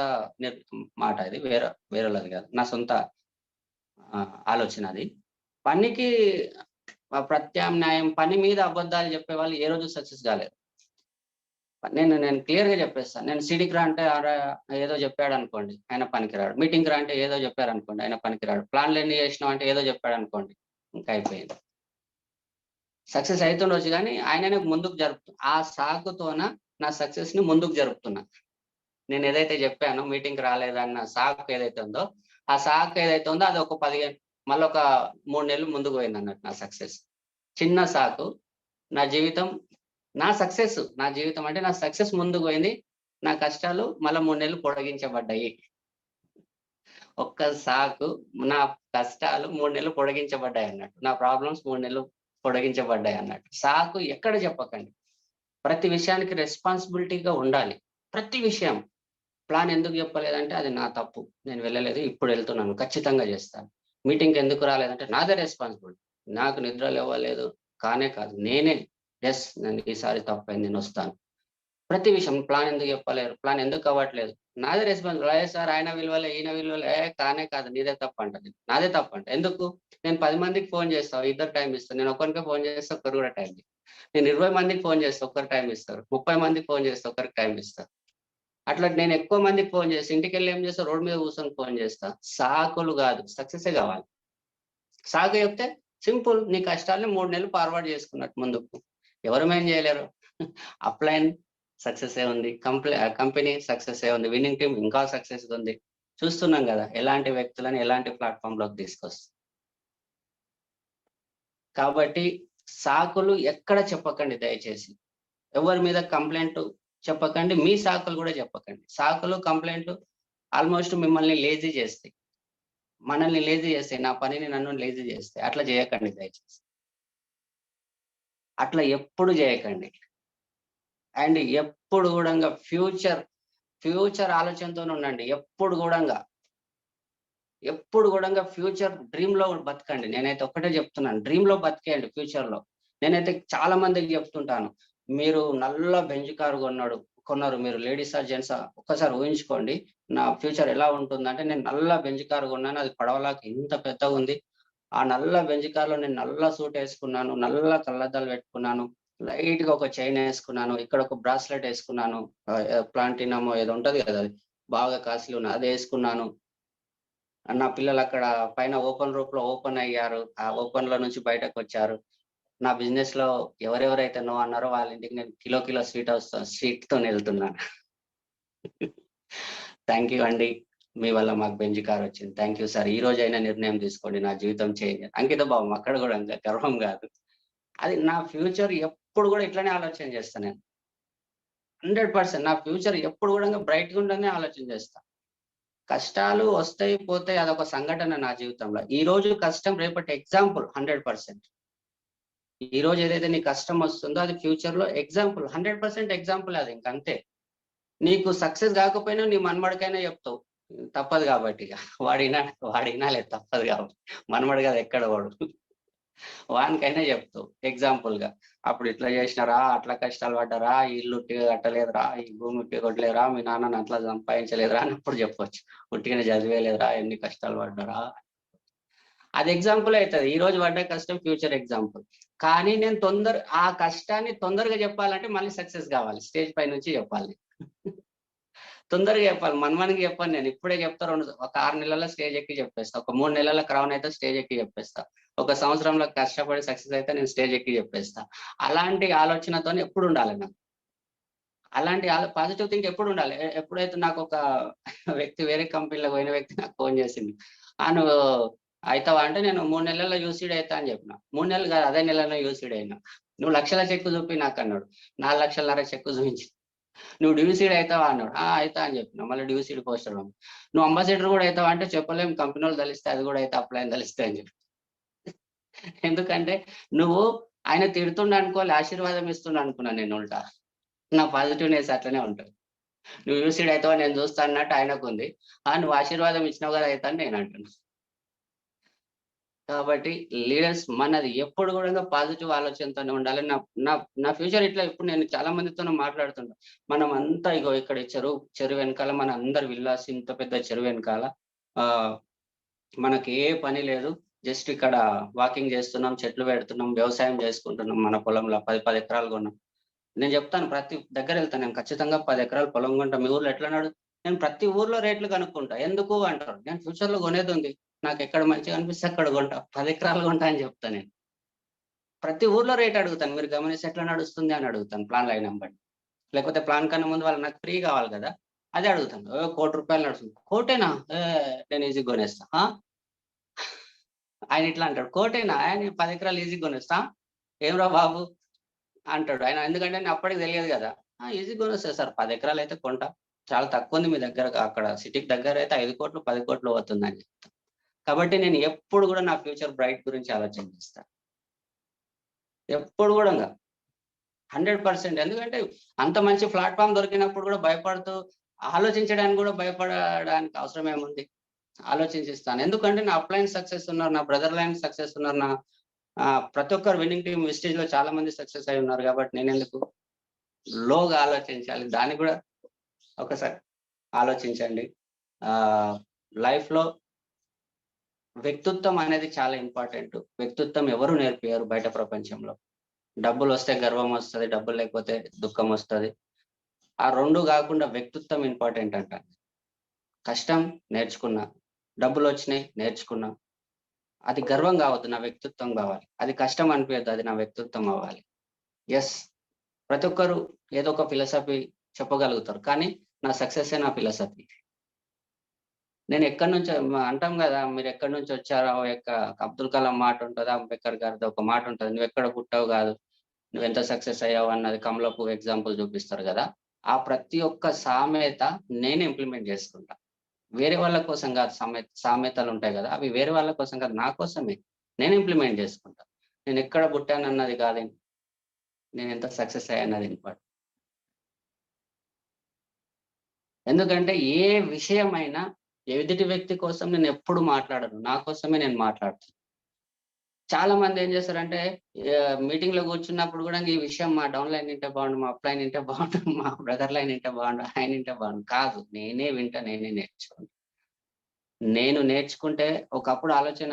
మాట. ఇది వేరేది కాదు, నా సొంత ఆలోచన. అది పనికి ప్రత్యామ్నాయం, పని మీద అబద్ధాలు చెప్పే వాళ్ళు ఏ రోజు సక్సెస్ కాలేదు. నేను క్లియర్ గా చెప్పేస్తాను. నేను సిటీకి రా అంటే ఏదో చెప్పాడు అనుకోండి, ఆయన పనికిరాడు. మీటింగ్ రా అంటే ఏదో చెప్పారు అనుకోండి, ఆయన పనికిరాడు. ప్లాన్లు ఎన్ని చేసినాం అంటే ఏదో చెప్పాడు అనుకోండి, ఇంకా అయిపోయింది. సక్సెస్ అవుతుండొచ్చు కానీ ఆయననే ముందుకు జరుపుతూ, ఆ సాకుతోన నా సక్సెస్ ని ముందుకు జరుపుతున్నా. నేను ఏదైతే చెప్పానో మీటింగ్కి రాలేదన్న సాకు ఏదైతే ఉందో, ఆ సాకు ఏదైతే ఉందో అది ఒక 15 మళ్ళీ ఒక 3 నెలలు ముందుకు పోయింది అన్నట్టు నా సక్సెస్. చిన్న సాకు నా జీవితం, నా జీవితం అంటే నా సక్సెస్ ముందుకు పోయింది. నా కష్టాలు మళ్ళీ 3 నెలలు పొడిగించబడ్డాయి. ఒక్క సాకు నా కష్టాలు 3 నెలలు పొడిగించబడ్డాయి అన్నట్టు. నా ప్రాబ్లమ్స్ 3 నెలలు పొడిగించబడ్డాయి అన్నట్టు. సాకు ఎక్కడ చెప్పకండి. ప్రతి విషయానికి రెస్పాన్సిబిలిటీగా ఉండాలి. ప్రతి విషయం. ప్లాన్ ఎందుకు చెప్పలేదంటే అది నా తప్పు. నేను వెళ్ళలేదు. ఇప్పుడు వెళ్తున్నాను. ఖచ్చితంగా చేస్తాను. మీటింగ్‌కి ఎందుకు రాలేదంటే నాదే రెస్పాన్సిబిలిటీ. నాకు నిద్ర లేవలేదు. కానే కాదు. నేనే నేను ఈసారి తప్పైంది. నేనొస్తాను. ప్రతి విషయం ప్లాన్ ఎందుకు చెప్పలేరు? ప్లాన్ ఎందుకు అవ్వట్లేదు? నాదే రెస్పాన్సిబుల్. సార్ ఆయన విలువలే, ఈయన విలువలే. కానే కాదు. నీదే తప్పంట. నాదే తప్పంట. ఎందుకు? నేను 10 మందికి ఫోన్ చేస్తా. ఇద్దరు టైం ఇస్తారు. నేను ఒక్కరికే ఫోన్ చేస్తే ఒక్కరు కూడా టైం ఇవ్వరు. నేను 20 మందికి ఫోన్ చేస్తే ఒక్కరు టైం ఇస్తారు. 30 మందికి ఫోన్ చేస్తే ఒక్కరికి టైం ఇస్తారు. అట్లా నేను ఎక్కువ మందికి ఫోన్ చేసి ఇంటికెళ్ళి ఏం చేస్తా, రోడ్డు మీద కూర్చొని ఫోన్ చేస్తా. సాకులు కాదు, సక్సెసే కావాలి. సాకు చెప్తే సింపుల్. నీ కష్టాలని 3 నెలలు ఫార్వర్డ్ చేసుకున్నట్టు ముందుకు. ఎవరు ఏం చేయలేరు. అప్లైన్ సక్సెస్ ఉంది, కంపెనీ సక్సెస్ ఉంది, విన్నింగ్ టీమ్ ఇంకా సక్సెస్ ఉంది. చూస్తున్నాం కదా ఎలాంటి వ్యక్తులను ఎలాంటి ప్లాట్ఫామ్ లోకి తీసుకొస్తుంది. కాబట్టి సాకులు ఎక్కడ చెప్పకండి దయచేసి. ఎవరి మీద కంప్లైంట్ చెప్పకండి, మీ సాకులు కూడా చెప్పకండి. సాకులు కంప్లైంట్లు ఆల్మోస్ట్ మిమ్మల్ని లేజీ చేస్తాయి, మనల్ని లేజీ చేస్తాయి, నా పనిని నన్ను లేజీ చేస్తాయి. అట్లా చేయకండి దయచేసి. అట్లా ఎప్పుడు చేయకండి. అండ్ ఎప్పుడు కూడా ఫ్యూచర్ ఆలోచనతో ఉండండి. ఎప్పుడు కూడా ఫ్యూచర్ డ్రీమ్ లో బతకండి. నేనైతే ఒక్కటే చెప్తున్నాను, డ్రీమ్ లో బతికేయండి ఫ్యూచర్ లో. నేనైతే చాలా మందికి చెప్తుంటాను, మీరు నల్ల బెంజ్ కారు కొన్నారు, మీరు లేడీసా జెంట్సా ఒక్కసారి ఊహించుకోండి నా ఫ్యూచర్ ఎలా ఉంటుందంటే, నేను నల్ల బెంజ్ కారు కొన్నాను, అది పడవలాగా ఇంత పెద్దగా ఉంది. ఆ నల్ల బెంజ్ కారులో నేను నల్ల సూట్ వేసుకున్నాను, నల్ల కళ్ళద్దాలు పెట్టుకున్నాను, లైట్ గా ఒక చైన్ వేసుకున్నాను, ఇక్కడ ఒక బ్రాస్లెట్ వేసుకున్నాను, ప్లాంటినమో ఏదో ఉంటది కదా, అది బాగా కాస్ట్లీ ఉన్నది, అది వేసుకున్నాను. నా పిల్లలు అక్కడ పైన ఓపెన్ రూప్ లో ఓపెన్ అయ్యారు, ఆ ఓపెన్ లో నుంచి బయటకు వచ్చారు. నా బిజినెస్ లో ఎవరెవరైతే నో అన్నారో వాళ్ళ ఇంటికి నేను కిలో స్వీట్ తో వెళ్తున్నాను. థ్యాంక్ యూ అండి, మీ వల్ల మాకు బెంజ్ కార్ వచ్చింది. Thank you sir. ఈ రోజైనా నిర్ణయం తీసుకోండి, నా జీవితం చేంజ్. అంకిత భావం అక్కడ కూడా గర్వం కాదు, అది నా ఫ్యూచర్ ఎప్పుడు కూడా ఇట్లానే ఆలోచన చేస్తాను నేను. 100% నా ఫ్యూచర్ ఎప్పుడు కూడా బ్రైట్ గా ఉండనే ఆలోచన చేస్తా. కష్టాలు వస్తాయి పోతాయి, అదొక సంఘటన నా జీవితంలో. ఈ రోజు కష్టం రేపటి ఎగ్జాంపుల్ 100%. ఈ రోజు ఏదైతే నీ కష్టం వస్తుందో అది ఫ్యూచర్ లో ఎగ్జాంపుల్, 100% ఎగ్జాంపుల్. అది ఇంకంతే. నీకు సక్సెస్ కాకపోయినా నీ మనమడికైనా చెప్తావు, తప్పదు కాబట్టి. వాడినాలే, తప్పదు కాబట్టి. మనమడు కదా ఎక్కడ వాడు, వానికైనా చెప్తావు ఎగ్జాంపుల్ గా. అప్పుడు ఇట్లా చేసినారా, అట్లా కష్టాలు పడ్డారా, ఈ ఇల్లు ఉట్టిగా కట్టలేదురా, ఈ భూమి ఉట్టిగా కొట్టలేదురా, మీ నాన్నని అట్లా సంపాదించలేదురా అని అప్పుడు చెప్పొచ్చు. ఉట్టిగానే చదివేలేదురా, ఎన్ని కష్టాలు పడ్డారా, అది ఎగ్జాంపుల్ అవుతుంది. ఈ రోజు పడ్డ కష్టం ఫ్యూచర్ ఎగ్జాంపుల్. కానీ నేను ఆ కష్టాన్ని తొందరగా చెప్పాలంటే మళ్ళీ సక్సెస్ కావాలి, స్టేజ్ పై నుంచి చెప్పాలి. తొందరగా చెప్పాలి, మనకి చెప్పాను నేను. ఇప్పుడే చెప్తా, ఒక 6 నెలల్లో స్టేజ్ ఎక్కి చెప్పేస్తా, ఒక 3 నెలల క్రౌన్ అయితే స్టేజ్ ఎక్కి చెప్పేస్తా, ఒక సంవత్సరంలో కష్టపడి సక్సెస్ అయితే నేను స్టేజ్ ఎక్కి చెప్పేస్తా. అలాంటి ఆలోచనతో ఎప్పుడు ఉండాలి నాకు, అలాంటి పాజిటివ్ థింక్ ఎప్పుడు ఉండాలి. ఎప్పుడైతే నాకు ఒక వ్యక్తి, వేరే కంపెనీలో పోయిన వ్యక్తి నాకు ఫోన్ చేసింది, నువ్వు అవుతావా అంటే, నేను 3 నెలల్లో యూసీడ్ అవుతా అని చెప్పిన. 3 నెలలు కాదు, అదే నెలలో యూసీడ్ అయినా. నువ్వు లక్షల చెక్కు చూపి నాకు అన్నాడు. 4 లక్షలన్నర చెక్కు చూపించి, నువ్వు డ్యూసీడ్ అవుతావా అన్నాడు. అవుతా అని చెప్పిన. మళ్ళీ డ్యూసీడ్ పోస్టర్, నువ్వు అంబాసిడర్ కూడా అవుతావా అంటే, చెప్పలేం, కంపెనీ వాళ్ళు తెలిస్తే అది కూడా అయితే అప్లై తెలిస్తే అని చెప్పి. ఎందుకంటే నువ్వు ఆయన తిడుతుండ అనుకోవాలి, ఆశీర్వాదం ఇస్తుండ అనుకున్నా నేను. ఉల్టా నా పాజిటివ్నెస్ అట్లనే ఉంటుంది. నువ్వు యూసీడ్ అవుతావా నేను చూస్తా అన్నట్టు ఆయనకు ఉంది. నువ్వు ఆశీర్వాదం ఇచ్చినావు కదా అవుతాను నేను అంటున్నా. కాబట్టి లీడర్స్ మనది ఎప్పుడు కూడా పాజిటివ్ ఆలోచనతోనే ఉండాలి. నా ఫ్యూచర్ ఇట్లా. ఇప్పుడు నేను చాలా మందితో మాట్లాడుతుంటా, మనం అంతా ఇగో ఇక్కడ చెరువు వెనకాల, మన అందరు విల్లాస్, ఇంత పెద్ద చెరువు వెనకాల మనకి ఏ పని లేదు, జస్ట్ ఇక్కడ వాకింగ్ చేస్తున్నాం, చెట్లు పెడుతున్నాం, వ్యవసాయం చేసుకుంటున్నాం, మన పొలంలో 10 ఎకరాలు కొన్నాం. నేను చెప్తాను, ప్రతి దగ్గర వెళ్తాను, నేను ఖచ్చితంగా 10 ఎకరాలు పొలం కొంటా. మీ ఊర్లో ఎట్లా నాడు? నేను ప్రతి ఊర్లో రేట్లు కనుక్కుంటా. ఎందుకు అంటారు, నేను ఫ్యూచర్ లో కొనేది ఉంది, నాకు ఎక్కడ మంచిగా అనిపిస్తే అక్కడ కొంటా, 10 ఎకరాలు కొంటా అని చెప్తాను నేను. ప్రతి ఊర్లో రేట్ అడుగుతాను, మీరు గమనిస్తే ఎట్లా నడుస్తుంది అని అడుగుతాను, ప్లాన్ అయినా బట్టి. లేకపోతే ప్లాన్ కన్నా ముందు వాళ్ళు నాకు ఫ్రీ కావాలి కదా, అదే అడుగుతాను. ₹1,00,00,000 నడుస్తుంది. కోటేనా? నేను ఈజీగా కొనేస్తా. ఆయన ఇట్లా అంటాడు, కోటేనా? నేను 10 ఎకరాలు ఈజీగా కొనేస్తా. ఏమిరా బాబు అంటాడు ఆయన. ఎందుకంటే నేను అప్పటికి తెలియదు కదా. ఈజీగా కొనేస్తా సార్, 10 ఎకరాలు అయితే కొంటా. చాలా తక్కువ ఉంది మీ దగ్గర, అక్కడ సిటీకి దగ్గర అయితే 5,00,00,000, 10,00,00,000 అవుతుందని చెప్తా. కాబట్టి నేను ఎప్పుడు కూడా నా ఫ్యూచర్ బ్రైట్ గురించి ఆలోచన చేస్తా. ఎప్పుడు కూడా 100%. ఎందుకంటే అంత మంచి ప్లాట్‌ఫామ్ దొరికినప్పుడు కూడా భయపడుతూ ఆలోచించడానికి కూడా భయపడడానికి అవసరం ఏముంది? ఆలోచించిస్తాను. ఎందుకంటే నా అప్‌లైన్ సక్సెస్ ఉన్నారు. నా బ్రదర్ లైన్ సక్సెస్ ఉన్నారు. నా ప్రతి ఒక్కరు విన్నింగ్ టీమ్ విస్టేజ్‌లో చాలా మంది సక్సెస్ అయ్యి ఉన్నారు కాబట్టి నేనెందుకు లోగా ఆలోచించాలి? దాన్ని కూడా ఒకసారి ఆలోచించండి. లైఫ్‌లో వ్యక్తిత్వం అనేది చాలా ఇంపార్టెంట్. వ్యక్తిత్వం ఎవరు నేర్పియరు బయట ప్రపంచంలో. డబ్బులొస్తే గర్వం వస్తది. డబ్బులు లేకపోతే దుఃఖం వస్తది. ఆ 2 గాకుండా వ్యక్తిత్వం ఇంపార్టెంట్ అంట. కష్టం నేర్చుకున్నా, డబ్బులొచ్చినాయి నేర్చుకున్నా. అది గర్వం కావద్దు, నా వ్యక్తిత్వం కావాలి. అది కష్టం అనిపియద్దు, అది నా వ్యక్తిత్వం అవ్వాలి. యెస్, ప్రతి ఒక్కరు ఏదో ఒక ఫిలాసఫీ చెప్పగలుగుతారు. కానీ నా సక్సెస్సే నా ఫిలాసఫీ. నేను ఎక్కడి నుంచో అంటాం గదా! మీరెక్కడి నుంచొచ్చారో అబ్దుల్ కలాం మాట ఉంటది. అంబేద్కర్ గారిది ఒక మాట ఉంటది. నువ్వెక్కడ పుట్టావు గాదు, నువ్వెంత సక్సెస్ అయ్యావు అన్నది కమల పువ్వు ఎగ్జాంపుల్ చూపిస్తారు గదా! ఆ ప్రతి ఒక్క సామెత నేను ఇంప్లిమెంట్ చేసుకుంటా. వేరే వాళ్ళ కోసం కాదు. సామెతలుంటాయి గదా! అవి వేరే వాళ్ళ కోసం కాదు, నా కోసమే. నేను ఇంప్లిమెంట్ చేసుకుంటా. నేనెక్కడ పుట్టానన్నది కాదు, నేనెంత సక్సెస్ అయ్యానన్నది ఇంపార్టెంట్. ఎందుకంటే ఏ విషయమైనా ఎదుటి వ్యక్తి కోసం నేనెప్పుడు మాట్లాడను. నా కోసమే నేను మాట్లాడతాను. చాలా మంది ఏం చేస్తారంటే మీటింగ్‌లో కూర్చున్నప్పుడు గూడా ఈ విషయం మా డౌన్ లైన్ ఇంటే బాగుండు, మా అప్ లైన్ ఇంటే బాగుండు, మా బ్రదర్ లైన్ ఇంటే బాగుండు, ఆయన ఇంటే బాగుండు. కాదు, నేనే వింటా, నేనే నేర్చుకుంటా. నేను నేర్చుకుంటే ఒకప్పుడు ఆలోచన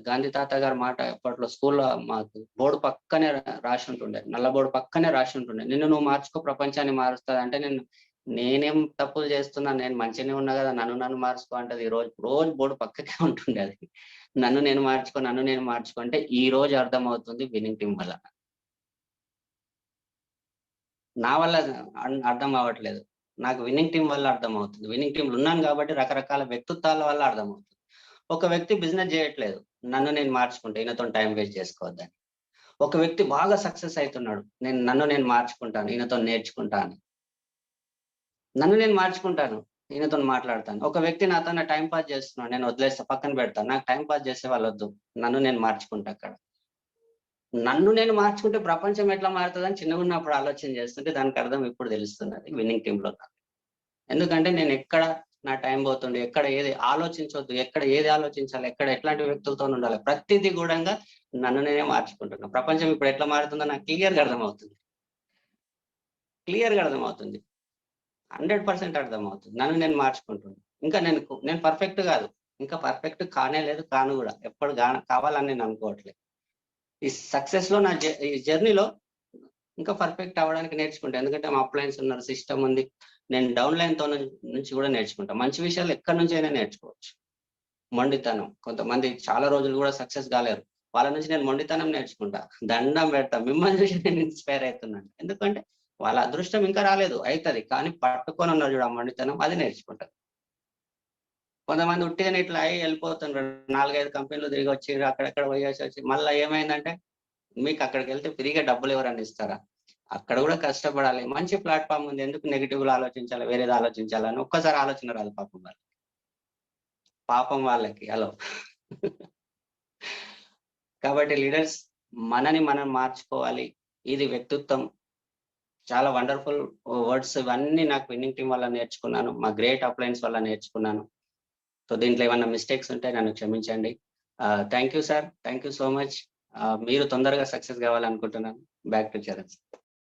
గాంధీ తాత గారి మాట అప్పట్లో స్కూల్‌లో మాకు బోర్డ్ పక్కనే రాసి ఉంటుండే. నల్ల బోర్డ్ పక్కనే రాసి ఉంటుండే. నిన్ను నువ్వు మార్చుకో ప్రపంచాన్ని మారుస్తది అంటే నేనేం తప్పులు చేస్తున్నా, నేను మంచిగానే ఉన్నా గదా! నన్ను మార్చుకో అంటది. రోజు బోర్డ్ పక్కకే ఉంటుండే అది. నన్ను నేను మార్చుకో అంటే ఈ రోజు అర్థమవుతుంది విన్నింగ్ టీమ్ వల్ల. నా వల్ల అర్థం అవ్వట్లేదు. నాకు విన్నింగ్ టీమ్ వల్ల అర్థమవుతుంది. విన్నింగ్ టీమ్‌లో ఉన్నాను కాబట్టి రకరకాల వ్యక్తిత్వాల వల్ల అర్థమవుతుంది. ఒక వ్యక్తి బిజినెస్ చేయట్లేదు, నన్ను నేను మార్చుకుంటా, ఈయనతోని టైం వేస్ట్ చేసుకోవద్దని. ఒక వ్యక్తి బాగా సక్సెస్ అయితున్నాడు, నన్ను నేను మార్చుకుంటాను, ఈయనతోని నేర్చుకుంటా అని. నన్ను నేను మార్చుకుంటాను, ఈయనతోని మాట్లాడతాను. ఒక వ్యక్తి నాతోని టైమ్ పాస్ చేస్తున్నాడు, నేను వదిలేస్తా, పక్కన పెడతాను. నాకు టైమ్ పాస్ చేసే వాళ్ళొద్దు. నన్ను నేను మార్చుకుంటా అక్కడ. నన్ను నేను మార్చుకుంటే ప్రపంచం ఎట్లా మారుతదని చిన్నగున్నప్పుడు ఆలోచన చేస్తుంటే దానికి అర్థం ఇప్పుడు తెలుస్తున్నది విన్నింగ్ టీమ్‌లో. ఎందుకంటే నేనెక్కడ నా టైం పోతుండే, ఎక్కడ ఏది ఆలోచించొద్దు, ఎక్కడ ఏది ఆలోచించాలి, ఎక్కడ ఎట్లాంటి వ్యక్తులతోని ఉండాలి, ప్రతిది గూడంగా నన్ను నేనే మార్చుకుంటున్నా. ప్రపంచం ఇప్పుడు ఎట్లా మారుతుందో నాకు క్లియర్‌గా అర్థమవుతుంది. క్లియర్‌గా అర్థమవుతుంది. 100% అర్థమవుతుంది. నన్ను నేను మార్చుకుంటున్నా. ఇంకా నేను పర్ఫెక్ట్ గాదు. ఇంకా పర్ఫెక్ట్ కానే లేదు, కాను గూడా. ఎప్పుడు కావాలని నేను అనుకోవట్లేదు. ఈ సక్సెస్‌లో ఈ జర్నీలో ఇంకా పర్ఫెక్ట్ అవ్వడానికి నేర్చుకుంటా. ఎందుకంటే మా అప్లయన్స్ ఉన్నారు, సిస్టమ్ ఉంది. నేను డౌన్ లైన్‌తో నుంచి కూడా నేర్చుకుంటా. మంచి విషయాలు ఎక్కడి నుంచైనా నేర్చుకోవచ్చు. మొండితనం. కొంతమంది చాలా రోజులు కూడా సక్సెస్ కాలేరు. వాళ్ళ నుంచి నేను మొండితనం నేర్చుకుంటా. దండం పెడతా. మిమ్మల్ని చూసి నేను ఇన్‌స్పైర్ అయితున్నాను. ఎందుకంటే వాళ్ళ అదృష్టం ఇంకా రాలేదు. అయితది. కానీ పట్టుకొని ఉన్నారు చూడు ఆ మొండితనం, అది నేర్చుకుంటా. కొంతమంది ఉట్టిగానే ఇట్లా అయ్యి వెళ్ళిపోతుండ్రు. 4, 5 కంపెనీలు తిరిగొచ్చి అక్కడెక్కడ పోయేసొచ్చి మళ్ళా ఏమైందంటే మీకు అక్కడికెళ్తే ఫ్రీగా డబ్బులు ఎవరన్నా ఇస్తారా? అక్కడ గూడా కష్టపడాలి. మంచి ప్లాట్‌ఫార్మ్ ఉంది. ఎందుకు నెగెటివ్‌లో ఆలోచించాలి, వేరేది ఆలోచించాలని ఒక్కసారి ఆలోచన రాదు పాపం వాళ్ళకి. పాపం వాళ్ళకి. హలో! కాబట్టి లీడర్స్ మనని మనం మార్చుకోవాలి. ఇది వ్యక్తిత్వం. చాలా వండర్‌ఫుల్ వర్డ్స్ ఇవన్నీ నాకు విన్నింగ్ టీమ్ వల్ల నేర్చుకున్నాను. మా గ్రేట్ అప్లయన్స్ వల్ల నేర్చుకున్నాను. సో దీంట్లో ఏమన్నా మిస్టేక్స్ ఉంటే నన్ను క్షమించండి. Thank you sir. Thank you so much. మీరు తొందరగా సక్సెస్ కావాలనుకుంటున్నాను. Back to Charan.